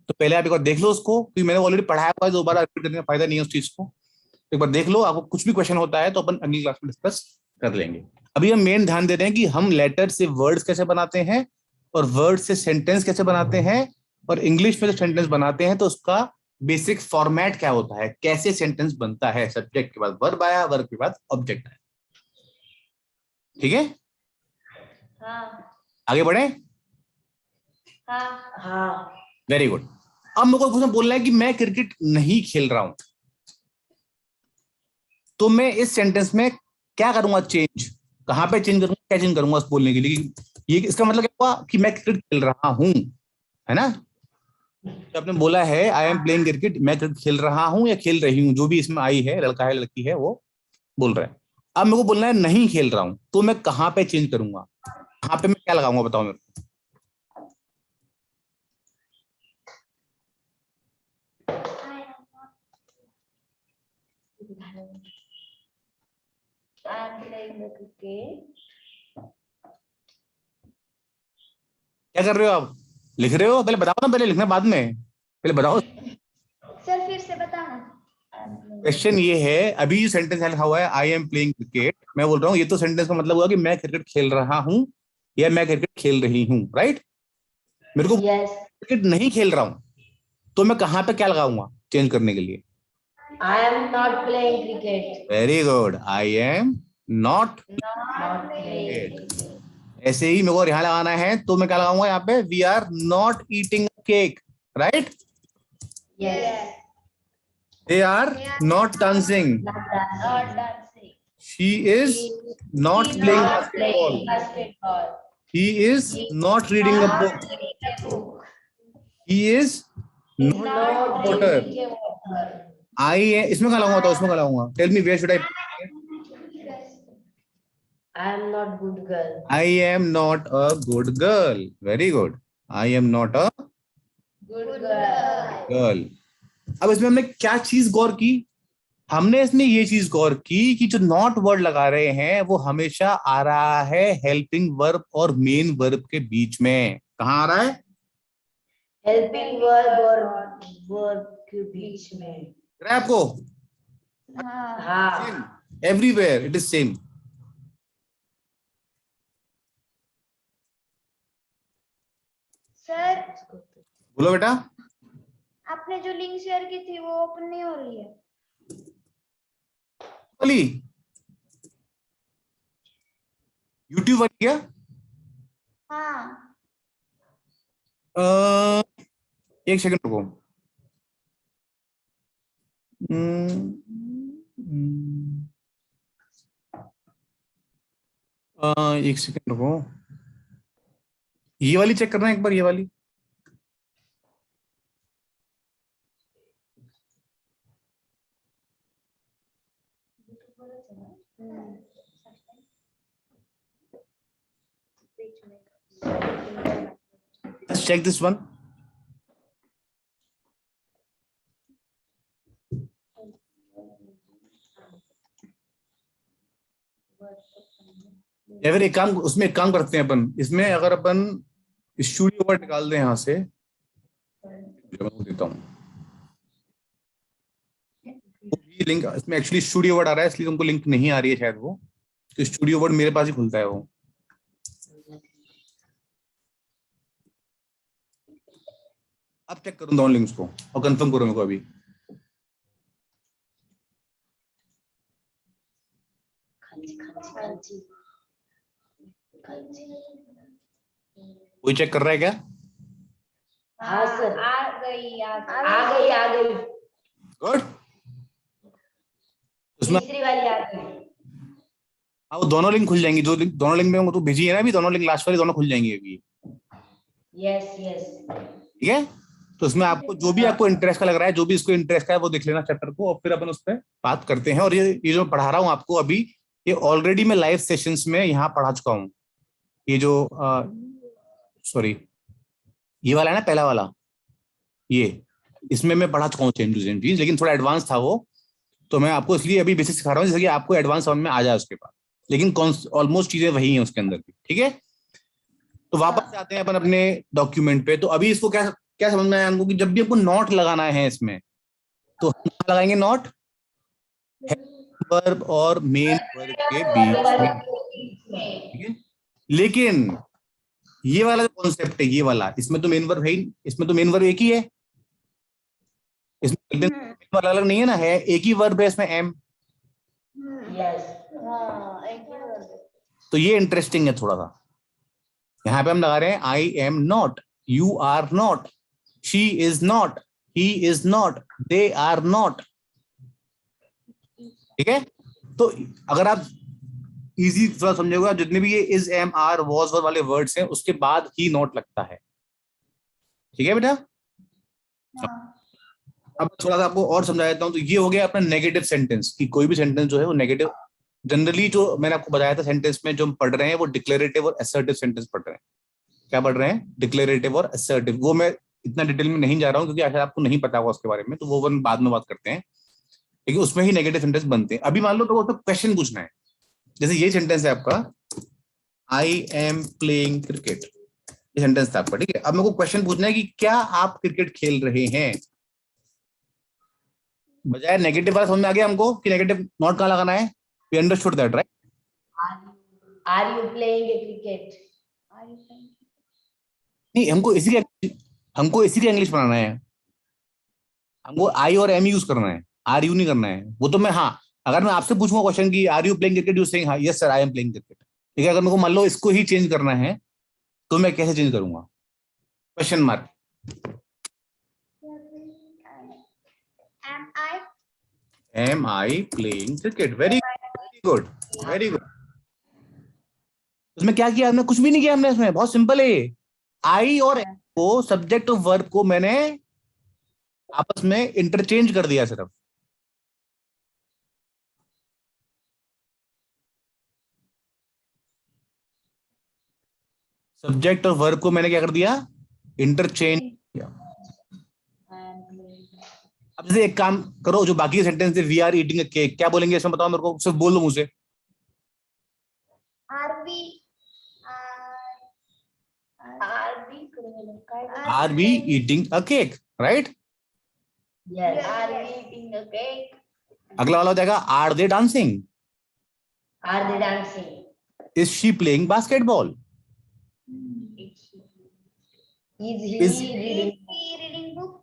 तो पहले आप एक बार देख लो उसको, क्योंकि मैंने ऑलरेडी पढ़ाया हुआ है, दोबारा रिपीट करने का फायदा नहीं है उस चीज को। एक बार देख लो, आपको कुछ भी क्वेश्चन होता है तो अपन अगली क्लास में डिस्कस कर लेंगे। अभी हम मेन ध्यान दे रहे हैं कि हम लेटर से वर्ड्स कैसे बनाते हैं और वर्ड से सेंटेंस कैसे बनाते हैं, और इंग्लिश में जो सेंटेंस बनाते हैं तो उसका बेसिक फॉर्मेट क्या होता है, कैसे सेंटेंस बनता है। सब्जेक्ट के बाद वर्ब आया, वर्ब के बाद ऑब्जेक्ट आया। ठीक है, हाँ आगे बढ़े। हाँ हाँ। Very good. अब मेरे को कुछ बोलना है कि मैं क्रिकेट नहीं खेल रहा हूं, तो मैं इस सेंटेंस में क्या करूंगा, चेंज कहां पे चेंज करूंगा, क्या चेंज करूंगा उस बोलने के लिए। ये इसका मतलब क्या हुआ कि मैं क्रिकेट खेल रहा हूं, है ना। तो आपने बोला है आई एम प्लेइंग क्रिकेट, मैं क्रिकेट खेल रहा हूं या खेल रही हूं, जो भी इसमें आई है, लड़का है लड़की है, वो बोल रहा है। अब मेरे को बोलना है नहीं खेल रहा हूं, तो मैं कहां पे चेंज करूंगा, कहां पे मैं क्या लगाऊंगा, बताओ मेरे को। I am playing the cricket. क्या कर रहे हो आप, लिख रहे हो, पहले बताओ ना, पहले लिखना बाद में, पहले बताओ। सर फिर से बताना। क्वेश्चन ये है, अभी जो सेंटेंस लिखा हुआ है आई एम प्लेइंग क्रिकेट, मैं बोल रहा हूँ ये तो सेंटेंस का मतलब हुआ कि मैं क्रिकेट खेल रहा हूँ या मैं क्रिकेट खेल रही हूँ, राइट। मेरे को क्रिकेट नहीं खेल रहा हूँ, तो मैं कहां पे क्या लगाऊंगा चेंज करने के लिए। I am not playing cricket. Very good, I am not Not playing cricket. cricket. ऐसे ही मेरे को यहाँ लगाना है, तो मैं क्या लगाऊंगा यहाँ पे, we are not eating cake, right. Yes. They are not dancing, Not dancing. She is not playing Not basketball, playing basketball. He is not reading a book, Not reading a book. He is Not water. drinking a water. I है, इसमें क्या लगाऊंगा, तो इसमें क्या लगाऊंगा, tell me where should I. I am not good girl. I am not a good girl, very good, I am not a Good girl. Girl. अब इसमें हमने क्या चीज गौर की, हमने इसमें ये चीज गौर की कि जो नॉट वर्ड लगा रहे हैं वो हमेशा आ रहा है हेल्पिंग वर्ब और मेन वर्ब के बीच में। कहाँ आ रहा है, Helping verb और verb के बीच में। दिख रहा है आपको, हाँ। Everywhere it is same. Sir बोलो बेटा। आपने जो लिंक शेयर की थी वो ओपन नहीं हो रही है। बोली यूट्यूब वाली क्या, हाँ एक सेकंड रुको। एक सेकंड रुको, ये वाली चेक करना है एक बार, ये वाली। Let's check this one. या फिर एक काम, उसमें एक काम करते हैं अपन, इसमें अगर अपन स्टूडियो वर्ड निकाल दें यहाँ से, मैं देता हूँ लिंक। इसमें एक्चुअली स्टूडियो वर्ड आ रहा है, इसलिए तुमको लिंक नहीं आ रही है शायद वो, तो स्टूडियो वर्ड मेरे पास ही खुलता है वो। अब चेक करूँ दोनों लिंक्स को और कंफर्म करो मेरे को अभी। कोई चेक कर रहा है क्या? हाँ सर, आ गई आ गई। गुड। उसमें तीसरी वाली आ गई। हाँ, वो दोनों लिंक खुल जाएंगी, जो लिंक दोनों लिंक में तो भेजी है ना अभी, दोनों लिंक लास्ट वाली दोनों खुल जाएंगी अभी। Yes yes. ठीक है, तो उसमें आपको जो भी आपको इंटरेस्ट का लग रहा है, जो भी इसको इंटरेस्ट का है, वो देख लेना चैप्टर को, और फिर अपन उस पर बात करते हैं। और ये जो पढ़ा रहा हूँ आपको अभी, ये ऑलरेडी मैं लाइव सेशंस में यहाँ पढ़ा चुका हूँ। ये जो सॉरी, ये वाला है ना पहला वाला, ये इसमें मैं पढ़ा चुका हूँ सेम टू सेम चीज, लेकिन थोड़ा एडवांस था वो, तो मैं आपको इसलिए अभी बेसिक सिखा रहा हूँ, जैसे कि आपको एडवांस समझ में आ जाए उसके बाद, लेकिन ऑलमोस्ट चीजें वही हैं उसके अंदर भी। ठीक है, तो वापस आते हैं अपन अपने डॉक्यूमेंट पे। तो अभी इसको क्या क्या समझ में आया हमको कि जब भी आपको नॉट लगाना है इसमें, तो हम लगाएंगे नॉट वर्ब और मेन वर्ब के बीच में, ठीक है। लेकिन ये वाला जो कॉन्सेप्ट है, ये वाला, इसमें तो मेन वर्ब है ही, इसमें तो मेन वर्ब एक ही है, इसमें वाला अलग नहीं है ना, है एक ही वर्ब है इसमें, एम। यस, हाँ एक ही वर्ड है। तो ये इंटरेस्टिंग है थोड़ा सा। यहां पे हम लगा रहे हैं I am not, you are not, she is not, he is not, they are not, ठीक है। तो अगर आप इजी थोड़ा समझोगे, जितने भी ये इज एम आर वॉज वाले वर्ड्स हैं उसके बाद ही नॉट लगता है, ठीक है बेटा। अब थोड़ा सा आपको और समझा देता हूं। तो ये हो गया अपना नेगेटिव सेंटेंस, कि कोई भी सेंटेंस जो है वो नेगेटिव, जनरली जो मैंने आपको बताया था सेंटेंस में जो हम पढ़ रहे हैं वो डिक्लेरेटिव और असर्टिव सेंटेंस पढ़ रहे हैं। क्या पढ़ रहे हैं? डिक्लेरेटिव और असर्टिव। वो मैं इतना डिटेल में नहीं जा रहा हूँ क्योंकि शायद आपको नहीं पता होगा उसके बारे में, तो वो अपन बाद में बात करते हैं, लेकिन उसमें ही नेगेटिव सेंटेंस बनते हैं। अभी मान लो तो क्वेश्चन पूछना है, जैसे ये सेंटेंस है आपका, आई एम प्लेइंग क्रिकेट, ये सेंटेंस था आपका, ठीक है। अब मेरे को क्वेश्चन पूछना है कि क्या आप क्रिकेट खेल रहे हैं। बजाय नेगेटिव वाला समझ में आ गया हमको कि नेगेटिव नॉट कहाँ लगाना है, we understood that right. Are you playing cricket? नहीं, हमको इसी का इंग्लिश बनाना है, हमको आई और एम यूज करना है, आर यू नहीं करना है। वो तो मैं, हाँ, अगर मैं आपसे पूछूंगा क्वेश्चन की are you playing cricket, you saying हाँ yes sir I am playing cricket, ठीक है। अगर मेरे को मान लो इसको ही चेंज करना है तो मैं कैसे चेंज करूंगा? Question mark. Am I playing cricket, very good, very good. उसमें क्या किया हमने? कुछ भी नहीं किया हमने, इसमें बहुत सिंपल है। आई और एम को, सब्जेक्ट और वर्ब को मैंने आपस में इंटरचेंज कर दिया सिर्फ। सब्जेक्ट और वर्ब को मैंने क्या कर दिया? इंटरचेंज किया। अब जैसे एक काम करो, जो बाकी सेंटेंस है, we are eating a cake, क्या बोलेंगे इसमें बताओ मेरे को, सिर्फ बोल दो मुझे। Are we eating a cake, right? Yes. Are we eating a cake? अगला वाला हो जाएगा are they dancing, Are they dancing? Is she playing basketball, Is he Is- reading book?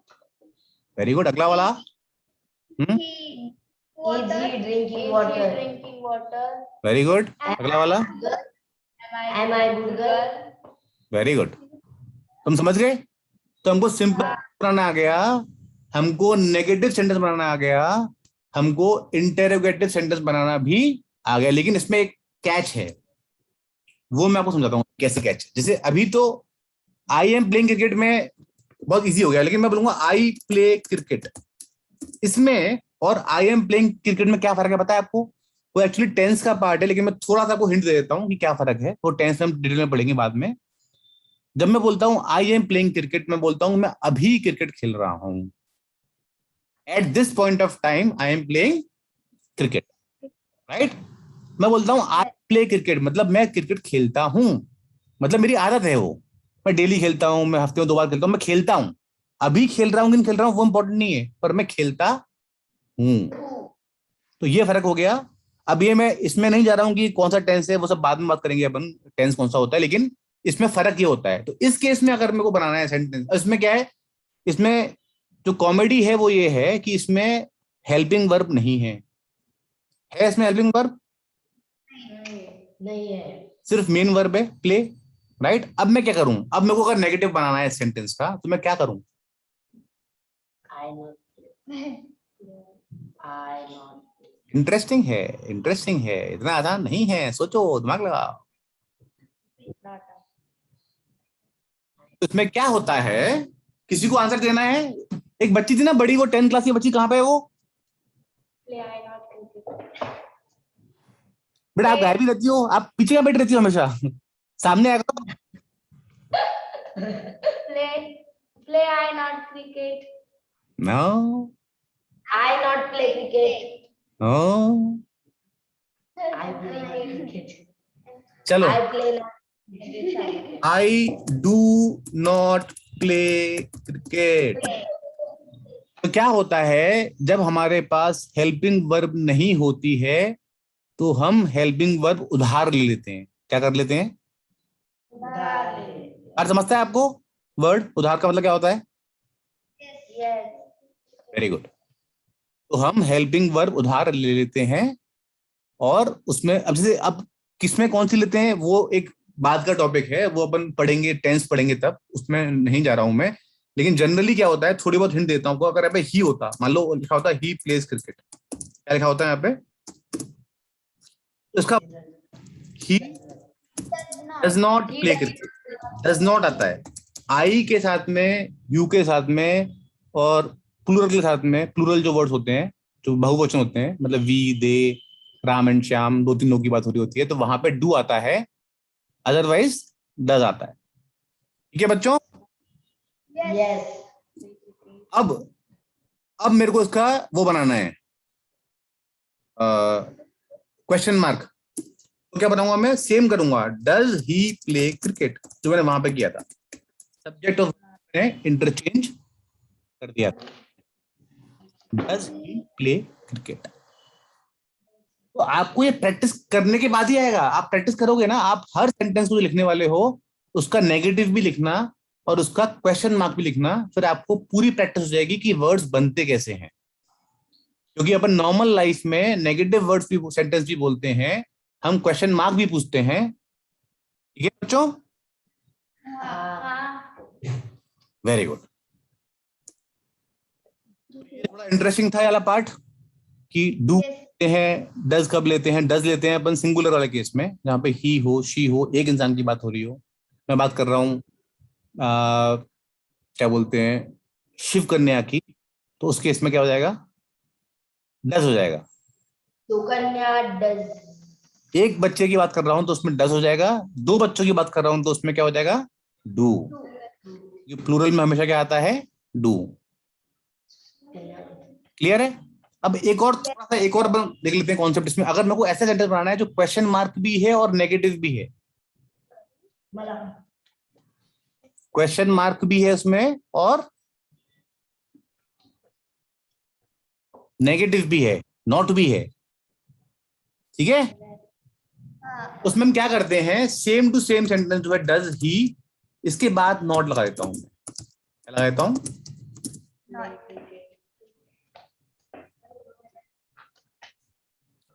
Very good. अगला वाला, Is he drinking water? Very good. अगला वाला, Am I good girl? Very good. तुम समझ गए? तो हमको सिंपल बनाना आ गया, हमको नेगेटिव सेंटेंस बनाना आ गया, हमको इंटेरोगेटिव सेंटेंस बनाना भी आ गया। लेकिन इसमें एक कैच है, वो मैं आपको समझाता हूँ कैसे कैच है। जैसे अभी तो आई एम प्लेइंग क्रिकेट में बहुत इजी हो गया, लेकिन मैं बोलूंगा आई प्ले क्रिकेट, इसमें और आई एम प्लेइंग क्रिकेट में क्या फर्क है पता है आपको? वो एक्चुअली टेंस का पार्ट है, लेकिन मैं थोड़ा सा आपको हिंट दे देता हूँ कि क्या फर्क है। वो टेंस हम डिटेल में पढ़ेंगे बाद में। जब मैं बोलता हूँ आई एम प्लेइंग क्रिकेट, मैं बोलता हूँ मैं अभी क्रिकेट खेल रहा हूं, at this point of time I am playing cricket, right. मैं बोलता हूँ आई प्ले क्रिकेट, मतलब मैं क्रिकेट खेलता हूं, मतलब मेरी आदत है वो, मैं डेली खेलता हूं, मैं हफ्ते में 2 बार खेलता हूं, मैं खेलता हूं। अभी खेल रहा हूं कि नहीं खेल रहा हूं वो इंपॉर्टेंट नहीं है, पर मैं खेलता हूं। तो ये फर्क हो गया। अब ये मैं इसमें नहीं जा रहा हूं कि कौन सा टेंस है, वो सब बाद में बात करेंगे अपन, टेंस कौन सा होता है, लेकिन इसमें फर्क ये होता है। तो इस केस में अगर मेरे को बनाना है सेंटेंस, इसमें क्या है, इसमें जो कॉमेडी है वो ये है कि इसमें हेल्पिंग वर्ब नहीं है। है इसमें हेल्पिंग वर्ब? नहीं है, सिर्फ मेन वर्ब है, प्ले, राइट। अब मैं क्या करूं? अब मेरे को अगर नेगेटिव बनाना है सेंटेंस का तो मैं क्या करूं? I not. I not. Interesting है, इंटरेस्टिंग है, इतना आसान नहीं है, सोचो, दिमाग लगाओ। तो इसमें क्या होता है, किसी को आंसर देना है। एक बच्ची थी ना बड़ी, वो 10th क्लास की बच्ची, कहाँ पे है वो? बेटा आप गायब ही रहती हो, आप पीछे क्या बैठी रहती हो हमेशा, सामने आएगा। Play I not cricket. No I not play cricket. No, I play not cricket. चलो, I play not cricket. I do not play cricket, तो क्या होता है, जब हमारे पास हेल्पिंग वर्ब नहीं होती है तो हम हेल्पिंग वर्ब उधार ले लेते हैं। क्या कर लेते हैं? उधार। समझता है आपको वर्ड उधार का मतलब क्या होता है? यस। Very good. तो हम हेल्पिंग वर्ब उधार ले लेते हैं, और उसमें अब जैसे अब किसमें कौन सी लेते हैं वो एक बात का टॉपिक है, वो अपन पढ़ेंगे, टेंस पढ़ेंगे तब, उसमें नहीं जा रहा हूं मैं। लेकिन जनरली क्या होता है, थोड़ी बहुत हिंट देता हूँ आपको। अगर यहाँ पे ही होता, मान लो लिखा होता ही प्लेज क्रिकेट, क्या लिखा होता है यहाँ पे? तो इसका he does not play cricket, does not आता है आई के साथ में, यू के साथ में, और प्लूरल के साथ में। प्लूरल जो वर्ड्स होते हैं, जो बहुवचन होते हैं, मतलब we, they, Ram and Shyam, 2-3 लोगों की बात हो रही होती है, तो वहां पे डू आता है, अदरवाइज डज आता है। ठीक है बच्चों? यस। अब मेरे को इसका वो बनाना है, क्वेश्चन मार्क। तो क्या बनाऊंगा मैं? सेम करूंगा, डज ही प्ले क्रिकेट, जो मैंने वहां पे किया था। सब्जेक्ट ऑफ ने इंटरचेंज कर दिया था, डज ही प्ले क्रिकेट। तो आपको ये प्रैक्टिस करने के बाद ही आएगा। आप प्रैक्टिस करोगे ना, आप हर सेंटेंस को जो लिखने वाले हो उसका नेगेटिव भी लिखना और उसका क्वेश्चन मार्क भी लिखना, फिर आपको पूरी प्रैक्टिस हो जाएगी कि वर्ड्स बनते कैसे हैं। क्योंकि अपन नॉर्मल लाइफ में नेगेटिव वर्ड्स भी, सेंटेंस भी बोलते हैं, हम क्वेश्चन मार्क भी पूछते हैं। ठीक है बच्चों? Very good. थोड़ा इंटरेस्टिंग था ये वाला पार्ट कि डू लेते हैं, डज कब लेते हैं? डज लेते हैं अपन सिंगुलर वाले केस में, जहां पे ही हो, शी हो, एक इंसान की बात हो रही हो। मैं बात कर रहा हूँ क्या बोलते हैं, शिव कन्या की, तो उस केस में क्या हो जाएगा? डज हो जाएगा। सुकन्या डज। एक बच्चे की बात कर रहा हूं तो उसमें डज हो जाएगा। 2 बच्चों की बात कर रहा हूं तो उसमें क्या हो जाएगा? डू। ये प्लूरल में हमेशा क्या आता है? डू। क्लियर है? अब एक और थोड़ा सा एक और देख लेते हैं कॉन्सेप्ट इसमें। अगर मेरे को ऐसा सेंटेंस बनाना है जो क्वेश्चन मार्क भी है और नेगेटिव भी है, क्वेश्चन मार्क भी है उसमें और नेगेटिव भी है, नॉट भी है, ठीक है? उसमें हम क्या करते हैं, सेम टू सेम सेंटेंस जो है डज ही, इसके बाद नॉट लगा देता हूं मैं। क्या लगा देता हूं?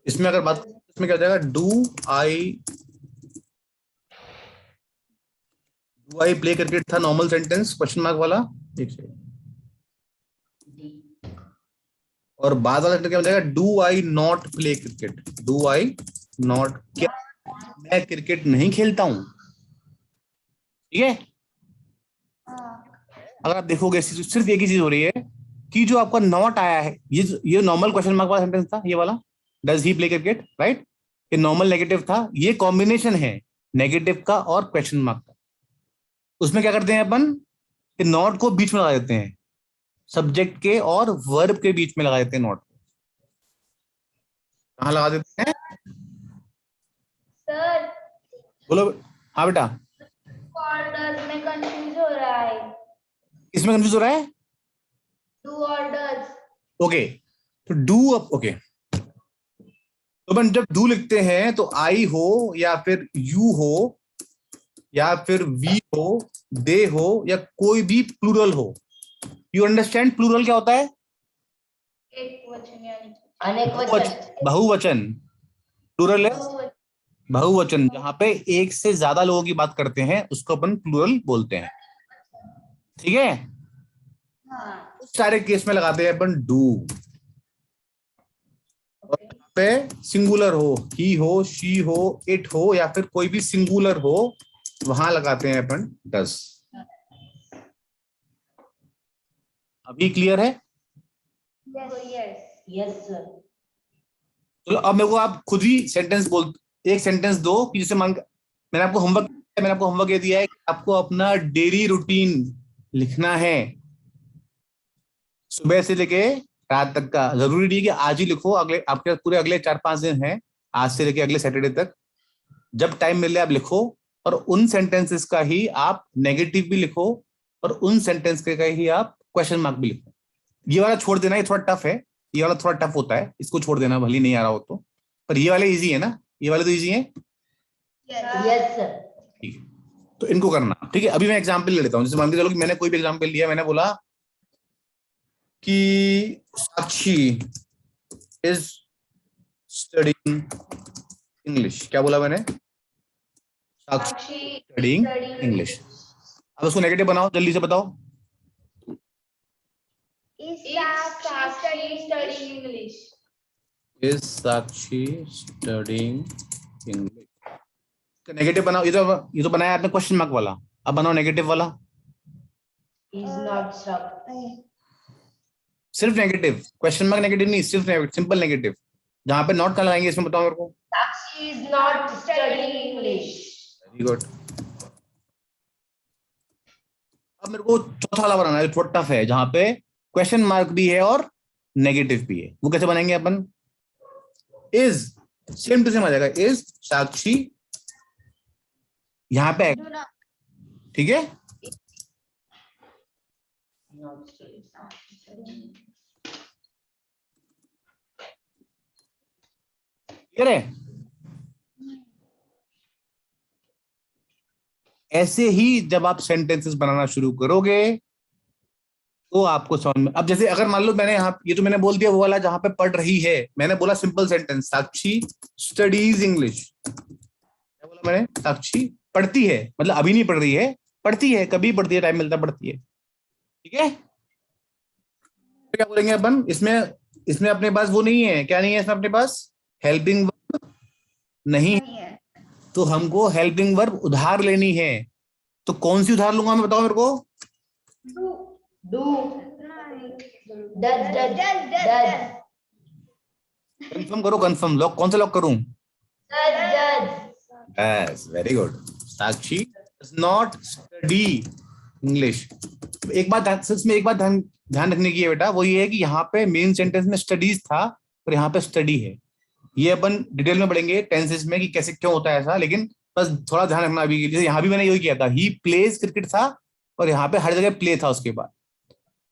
इसमें अगर बात, इसमें क्या हो जाएगा? डू आई प्ले क्रिकेट था नॉर्मल सेंटेंस, क्वेश्चन मार्क वाला, एक सेकंड, और बाद वाला सेंटेंस क्या हो जाएगा? Do I not play cricket, do I not, क्या मैं क्रिकेट नहीं खेलता हूं? ठीक है? अगर आप देखोगे सिर्फ एक ही चीज हो रही है कि जो आपका नॉट आया है, ये नॉर्मल क्वेश्चन मार्क वाला सेंटेंस था, ये वाला does he play cricket, right? ये नॉर्मल नेगेटिव था, ये कॉम्बिनेशन है नेगेटिव का और क्वेश्चन मार्क का। उसमें क्या करते हैं अपन कि नॉट को बीच में लगा देते हैं, सब्जेक्ट के और वर्ब के बीच में लगा देते हैं नॉट। कहाँ लगा देते हैं सर? बोलो। हाँ बेटा, ऑर्डर्स में कंफ्यूज हो रहा है। इसमें कंफ्यूज हो रहा है? Do orders. ओके, तो डू अप, ओके, तो अपन जब डू लिखते हैं तो आई हो या फिर यू हो या फिर वी हो, दे हो, या कोई भी प्लूरल हो। यू अंडरस्टैंड प्लूरल क्या होता है? एक वचन यानी अनेक वचन। बहुवचन। प्लूरल है बहुवचन। बहुवचन, जहां पे एक से ज्यादा लोगों की बात करते हैं उसको अपन प्लूरल बोलते हैं। ठीक है? हाँ। उस सारे केस में लगाते हैं अपन डू। और यहाँ पे सिंगुलर हो, ही हो, शी हो, इट हो, या फिर कोई भी सिंगुलर हो, वहां लगाते हैं अपन डज। अभी क्लियर है? यस। Yes sir. चलो अब मेरे को आप खुद ही सेंटेंस बोल, एक सेंटेंस दो कि जैसे मैंने आपको होमवर्क ये दिया है कि आपको अपना डेली रूटीन लिखना है, सुबह से लेके रात तक का। जरूरी नहीं कि आज ही लिखो, अगले आपके पूरे अगले 4-5 दिन हैं, आज से लेके अगले सैटरडे तक, जब टाइम मिले आप लिखो। और उन सेंटेंसेस का ही आप नेगेटिव भी लिखो और उन सेंटेंस का ही आप क्वेश्चन मार्क भी लिखो। ये वाला छोड़ देना, ये थोड़ा टफ है, ये वाला थोड़ा टफ होता है, इसको छोड़ देना भले नहीं आ रहा हो तो, पर ये वाले इजी है ना, ये वाले तो इजी है। Yes sir. ठीक है, तो इनको करना। ठीक है, अभी मैं एग्जांपल ले लेता हूँ। जैसे मान के चलो कि मैंने कोई भी एग्जांपल लिया, मैंने बोला कि साक्षी इज स्टडीइंग इंग्लिश। क्या बोला मैंने? साक्षी स्टडीइंग इंग्लिश। अब उसको नेगेटिव बनाओ, जल्दी से बताओ। Is Sakshi studying English. Is Sakshi studying English. Negative बनाओ। ये तो बनाया आपने क्वेश्चन मार्क वाला, अब बनाओ नेगेटिव वाला। इज नॉट सिर्फ नेगेटिव, क्वेश्चन मार्क नेगेटिव नहीं, सिर्फ सिंपल नेगेटिव। जहां पे नॉट कहाँ लगाएंगे इसमें बताओ मेरे को। Sakshi is not studying English. Very good. अब मेरे को चौथा वाला बनाना है, थोड़ा टफ है, जहां पे क्वेश्चन मार्क भी है और नेगेटिव भी है। वो कैसे बनाएंगे अपन? इज सेम टू सेम आ जाएगा, इज साक्षी, यहां पे, ठीक है। क्लियर है? ऐसे ही जब आप सेंटेंसेस बनाना शुरू करोगे तो आपको समझ में। अब जैसे अगर मान लो मैंने यहाँ, ये तो मैंने बोल दिया वो वाला जहां पे पढ़ रही है, मैंने बोला सिंपल सेंटेंस, साक्षी स्टडीज इंग्लिश। क्या बोला मैंने? साक्षी पढ़ती है, मतलब अभी नहीं पढ़ रही है, पढ़ती है, कभी पढ़ती है, टाइम मिलता पढ़ती है। ठीक है, तो क्या बोलेंगे अपन इसमें? इसमें अपने पास वो नहीं है, क्या नहीं है इसमें अपने पास? हेल्पिंग वर्ब नहीं है, तो हमको हेल्पिंग वर्ब उधार लेनी है। तो कौन सी उधार लूंगा मैं, बताओ मेरे को। डू डज कंफर्म करो, कंफर्म। लॉक कौन सा लॉक करूं? Does. Yes, very good. Sakshi does not study English. एक बात इसमें, एक बात ध्यान रखने की है बेटा, वो ये है कि यहाँ पे मेन सेंटेंस में स्टडीज था और यहाँ पे स्टडी है। ये अपन डिटेल में पढ़ेंगे टेंसेस में कि कैसे क्यों होता है ऐसा, लेकिन बस थोड़ा ध्यान रखना अभी। जैसे यहाँ भी मैंने यही किया था, ही प्लेज क्रिकेट था और यहाँ पे हर जगह प्ले था। उसके बाद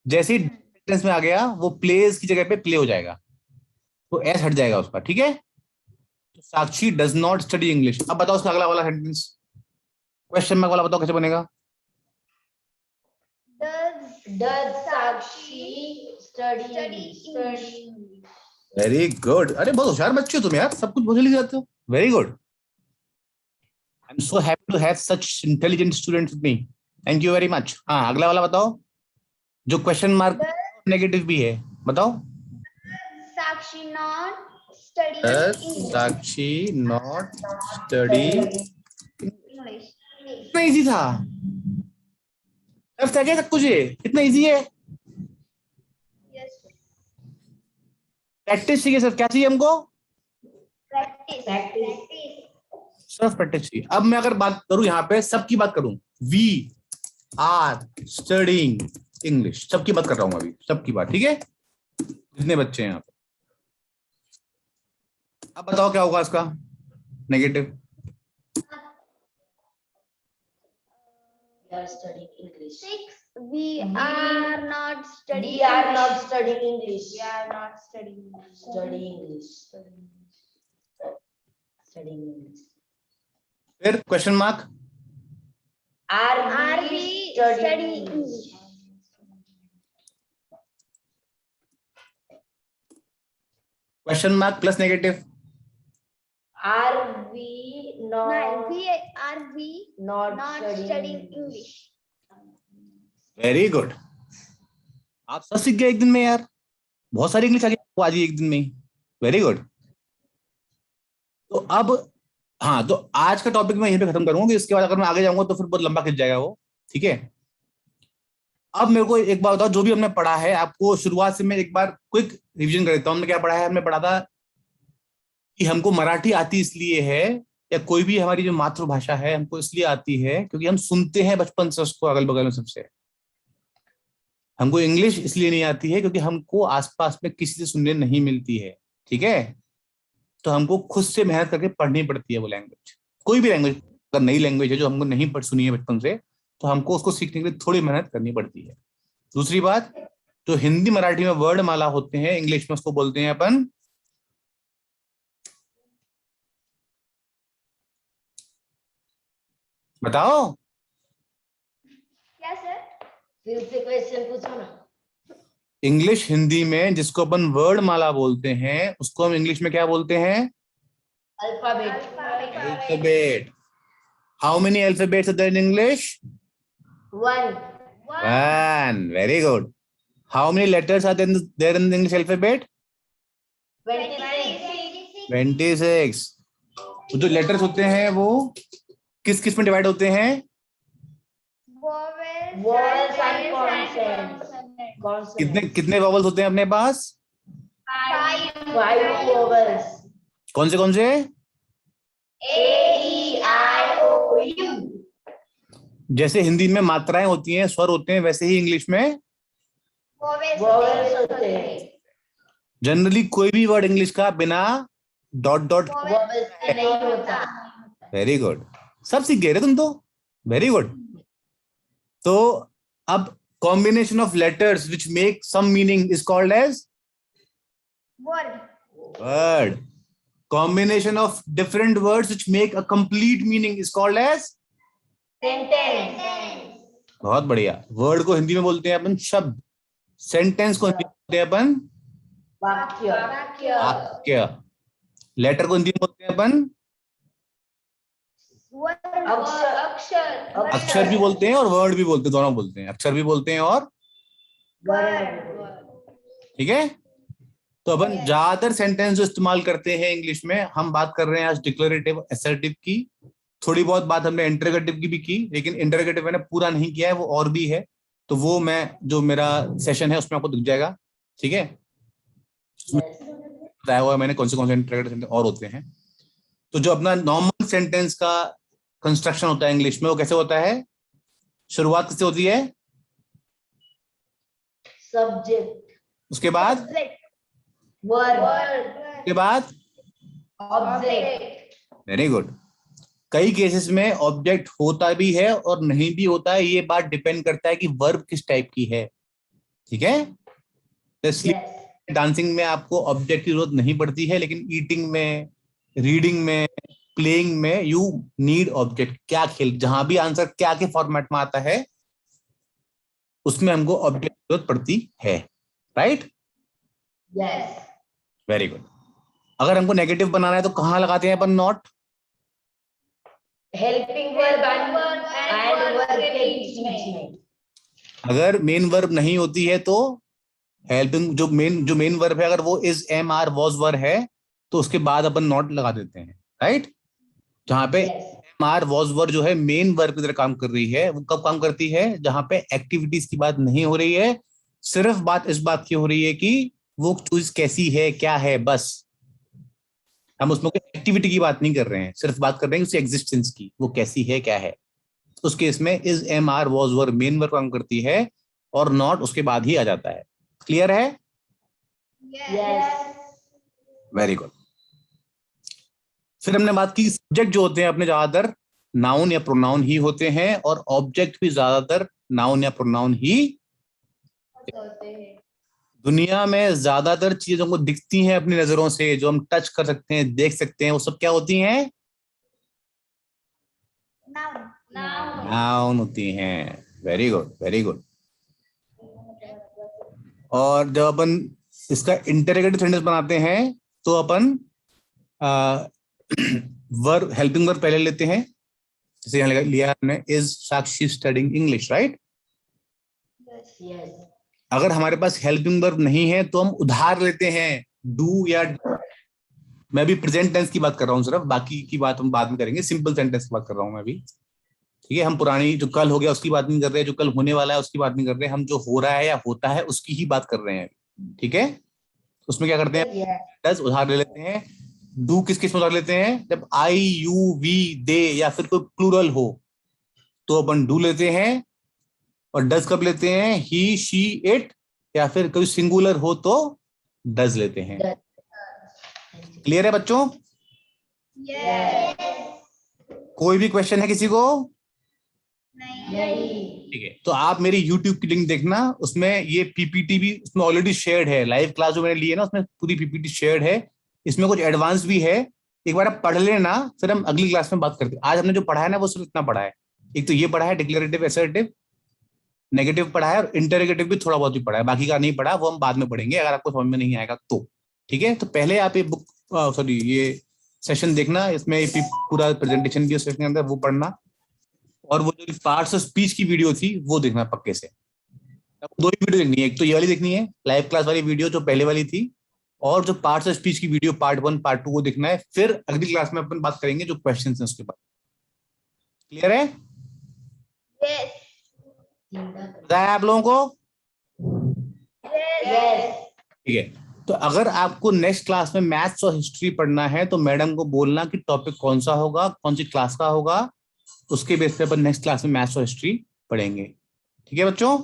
जैसे ही सेंटेंस में आ गया, वो प्लेज की जगह पे प्ले हो जाएगा, तो एस हट जाएगा उसका। ठीक है, तो साक्षी डज नॉट स्टडी इंग्लिश। अब बताओ उसका अगला वाला सेंटेंस, क्वेश्चन मार्क वाला, बताओ कैसे बनेगा? Does Sakshi study. Very good. अरे बहुत होशियार बच्चे हो तुम यार, सब कुछ बहुत जल्दी जाते हो। Very good. I am so happy to have such intelligent students with me. Thank you very much. हाँ, अगला वाला बताओ, जो क्वेश्चन मार्क नेगेटिव भी है, बताओ। Sakshi not study Sakshi not study. English. कितना इजी था, टफ था क्या सब कुछ? ये कितना इजी है। Yes. प्रैक्टिस चाहिए सर। क्या चाहिए हमको? Practice. सिर्फ प्रैक्टिस चाहिए। अब मैं अगर बात करूं यहाँ पे, सबकी बात करूं, वी आर स्टडीइंग इंग्लिश, सबकी बात कर रहा हूं अभी, सबकी बात। ठीक है, जितने बच्चे हैं यहाँ पे। अब बताओ क्या होगा इसका negative? We are studying English. 6. We are not studying. We are not studying English. We are not studying. Study English. Studying English. फिर question mark, Are we studying English? Question mark plus negative. Are we not Are we not not studying studying English? Very good. आप सब सीख गए एक दिन में यार, बहुत सारी इंग्लिश आ गई आपको आज ही एक दिन में ही। Very good. तो अब हाँ, तो आज का टॉपिक मैं यहीं पे खत्म करूंगा, इसके बाद अगर मैं आगे जाऊंगा तो फिर बहुत लंबा खिंच जाएगा वो। ठीक है, अब मेरे को एक बात बताओ, जो भी हमने पढ़ा है, आपको शुरुआत से मैं एक बार क्विक रिवीजन कर देता हूं। हमने क्या पढ़ा है? हमने पढ़ा था कि हमको मराठी आती इसलिए है, या कोई भी हमारी जो मातृभाषा है हमको इसलिए आती है क्योंकि हम सुनते हैं बचपन से उसको अगल बगल में सबसे। हमको इंग्लिश इसलिए नहीं आती है क्योंकि हमको आसपास में किसी से सुनने नहीं मिलती है। ठीक है, तो हमको खुद से मेहनत करके पढ़नी पड़ती है वो लैंग्वेज। कोई भी लैंग्वेज, अगर नई लैंग्वेज है जो हमको नहीं पढ़ सुनी है बचपन से, तो हमको उसको सीखने के लिए थोड़ी मेहनत करनी पड़ती है। दूसरी बात, जो हिंदी मराठी में वर्ड माला होते हैं, इंग्लिश में उसको बोलते हैं अपन बताओ। क्या सर? फिर से क्वेश्चन पूछो ना। इंग्लिश हिंदी में जिसको अपन वर्ड माला बोलते हैं उसको हम इंग्लिश में क्या बोलते हैं? Alphabet. Alphabet. How many alphabets are there in English? 1 One. Very good. How many letters are there in the English alphabet? 26 26. तो जो लेटर्स होते हैं वो किस किस में डिवाइड होते हैं? Vowels and consonants. कितने कितने वॉवल्स होते हैं अपने पास? 5 vowels. कौन से? A-E-I-O-U. जैसे हिंदी में मात्राएं होती हैं, स्वर होते हैं, वैसे ही इंग्लिश में Vowels होते हैं। जनरली कोई भी वर्ड इंग्लिश का बिना डॉट डॉट। Vowels से नहीं होता। वेरी गुड, सब सीख गए रे तुम तो। Very good. तो अब combination of letters which make some meaning is called as word. Combination of different words which make a complete meaning is called as Sentence. बहुत बढ़िया। वर्ड को हिंदी में बोलते हैं अपन शब्द, सेंटेंस को हिंदी में बोलते हैं अपन वाक्य। वाक्य, लेटर को हिंदी में बोलते हैं अपन अक्षर भी बोलते हैं और वर्ड भी बोलते हैं, दोनों बोलते हैं, अक्षर भी बोलते हैं और ठीक है। तो अपन ज्यादातर सेंटेंस जो इस्तेमाल करते हैं इंग्लिश में, हम बात कर रहे हैं आज डिक्लेरेटिव असर्टिव की। थोड़ी बहुत बात हमने इंटरोगेटिव की भी की, लेकिन इंटरोगेटिव मैंने पूरा नहीं किया है, वो और भी है। तो वो मैं जो मेरा सेशन है उसमें आपको दिख जाएगा, ठीक है। बताया हुआ है मैंने कौन से इंटरोगेटिव सेंटेंस और होते हैं। तो जो अपना नॉर्मल सेंटेंस का कंस्ट्रक्शन होता है इंग्लिश में, वो कैसे होता है? शुरुआत किससे होती है? सब्जेक्ट। उसके बाद वर्ब। उसके बाद ऑब्जेक्ट। Very good. कई केसेस में ऑब्जेक्ट होता भी है और नहीं भी होता है, ये बात डिपेंड करता है कि वर्ब किस टाइप की है, ठीक है। इसलिए डांसिंग में आपको ऑब्जेक्ट की जरूरत नहीं पड़ती है, लेकिन ईटिंग में, रीडिंग में, प्लेइंग में यू नीड ऑब्जेक्ट। क्या खेल, जहां भी आंसर क्या के फॉर्मेट में आता है उसमें हमको ऑब्जेक्ट की जरूरत पड़ती है, राइट? यस। Very good. अगर हमको नेगेटिव बनाना है तो कहां लगाते हैं अपन not? Helping verb and verb के बीच में। अगर मेन वर्ब नहीं होती है तो हेल्पिंग, जो मेन वर्ब है, अगर वो is, am, are, was were है तो उसके बाद अपन नॉट लगा देते हैं, राइट? जहां पे एम, आर, वॉज वर जो है मेन वर्ब की तरह काम कर रही है, वो कब काम करती है? जहां पे एक्टिविटीज की बात नहीं हो रही है, सिर्फ बात इस बात की हो रही है कि वो चीज कैसी है, क्या है, बस। हम उसमें कोई एक्टिविटी की बात नहीं कर रहे हैं, सिर्फ बात कर रहे हैं उसकी एग्जिस्टेंस की, वो कैसी है, क्या है। उस केस में is, am, are, was were main verb काम करती है और नॉट उसके बाद ही आ जाता है। क्लियर है? यस। Very good. फिर हमने बात की सब्जेक्ट जो होते हैं अपने ज्यादातर नाउन या प्रोनाउन ही होते हैं, और ऑब्जेक्ट भी ज्यादातर नाउन या प्रोनाउन ही होते हैं। दुनिया में ज्यादातर चीजों को दिखती हैं अपनी नजरों से, जो हम टच कर सकते हैं, देख सकते हैं, वो सब क्या होती हैं? नाउन होती हैं। Very good, very good. और जब अपन इसका इंटरोगेटिव सेंटेंस बनाते हैं तो अपन वर्ब, हेल्पिंग वर्ब पहले लेते हैं। जैसे यहाँ लिया हमने, is Sakshi studying English, right? Yes. अगर हमारे पास हेल्पिंग वर्ब नहीं है तो हम उधार लेते हैं, डू या मैं भी प्रेजेंट टेंस की बात कर रहा हूँ सिर्फ, बाकी की बात हम बाद में करेंगे। सिंपल सेंटेंस की बात कर रहा हूँ मैं भी, ठीक है। हम पुरानी जो कल हो गया उसकी बात नहीं कर रहे, जो कल होने वाला है उसकी बात नहीं कर रहे, हम जो हो रहा है या होता है उसकी ही बात कर रहे हैं, ठीक है। उसमें क्या करते हैं? डज उधार ले लेते हैं। डू किस किस में उधार लेते हैं? जब आई, यू, वी, दे या फिर कोई प्लूरल हो तो अपन डू लेते हैं। और डज कब लेते हैं? ही, शी, इट, या फिर कोई सिंगुलर हो तो डज लेते हैं। क्लियर है बच्चों? यस। कोई भी क्वेश्चन है किसी को? नहीं। ठीक है, तो आप मेरी YouTube की लिंक देखना, उसमें ये पीपीटी भी उसमें ऑलरेडी शेयर्ड है। लाइव क्लास जो मैंने ली है ना, उसमें पूरी पीपीटी शेयर्ड है। इसमें कुछ एडवांस भी है, एक बार आप पढ़ लेना, फिर हम अगली क्लास में बात करते हैं। आज हमने जो पढ़ा है ना, वो सिर्फ इतना पढ़ा है। एक तो ये पढ़ा है डिक्लेरेटिव, असर्टिव, नेगेटिव पढ़ा है, और इंटरोगेटिव भी थोड़ा बहुत ही पढ़ा है, बाकी का नहीं पढ़ा, वो हम बाद में पढ़ेंगे अगर आपको समझ में नहीं आएगा तो। ठीक है, तो पहले आप ये बुक, सॉरी, ये सेशन देखना, इसमें पूरा प्रेजेंटेशन भी है सेशन के अंदर, वो पढ़ना, और वो जो पार्ट्स ऑफ स्पीच की वीडियो थी वो देखना पक्के से। दो ही वीडियो देखनी है, एक तो ये वाली देखनी है लाइव क्लास वाली वीडियो जो पहले वाली थी, और जो पार्ट्स ऑफ स्पीच की वीडियो पार्ट 1 पार्ट 2 वो देखना है। फिर अगली क्लास में अपन बात करेंगे जो क्वेश्चन है उसके बाद। क्लियर है? बताया आप लोगों को? ठीक है, तो अगर आपको नेक्स्ट क्लास में मैथ्स और हिस्ट्री पढ़ना है तो मैडम को बोलना कि टॉपिक कौन सा होगा, कौन सी क्लास का होगा, उसके बेस पे अपन नेक्स्ट क्लास में मैथ्स और हिस्ट्री पढ़ेंगे। ठीक है बच्चों?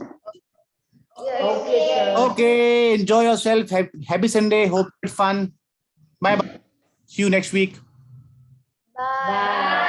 Okay, enjoy yourself, happy Sunday, hope it fun, bye bye, see you next week. Bye.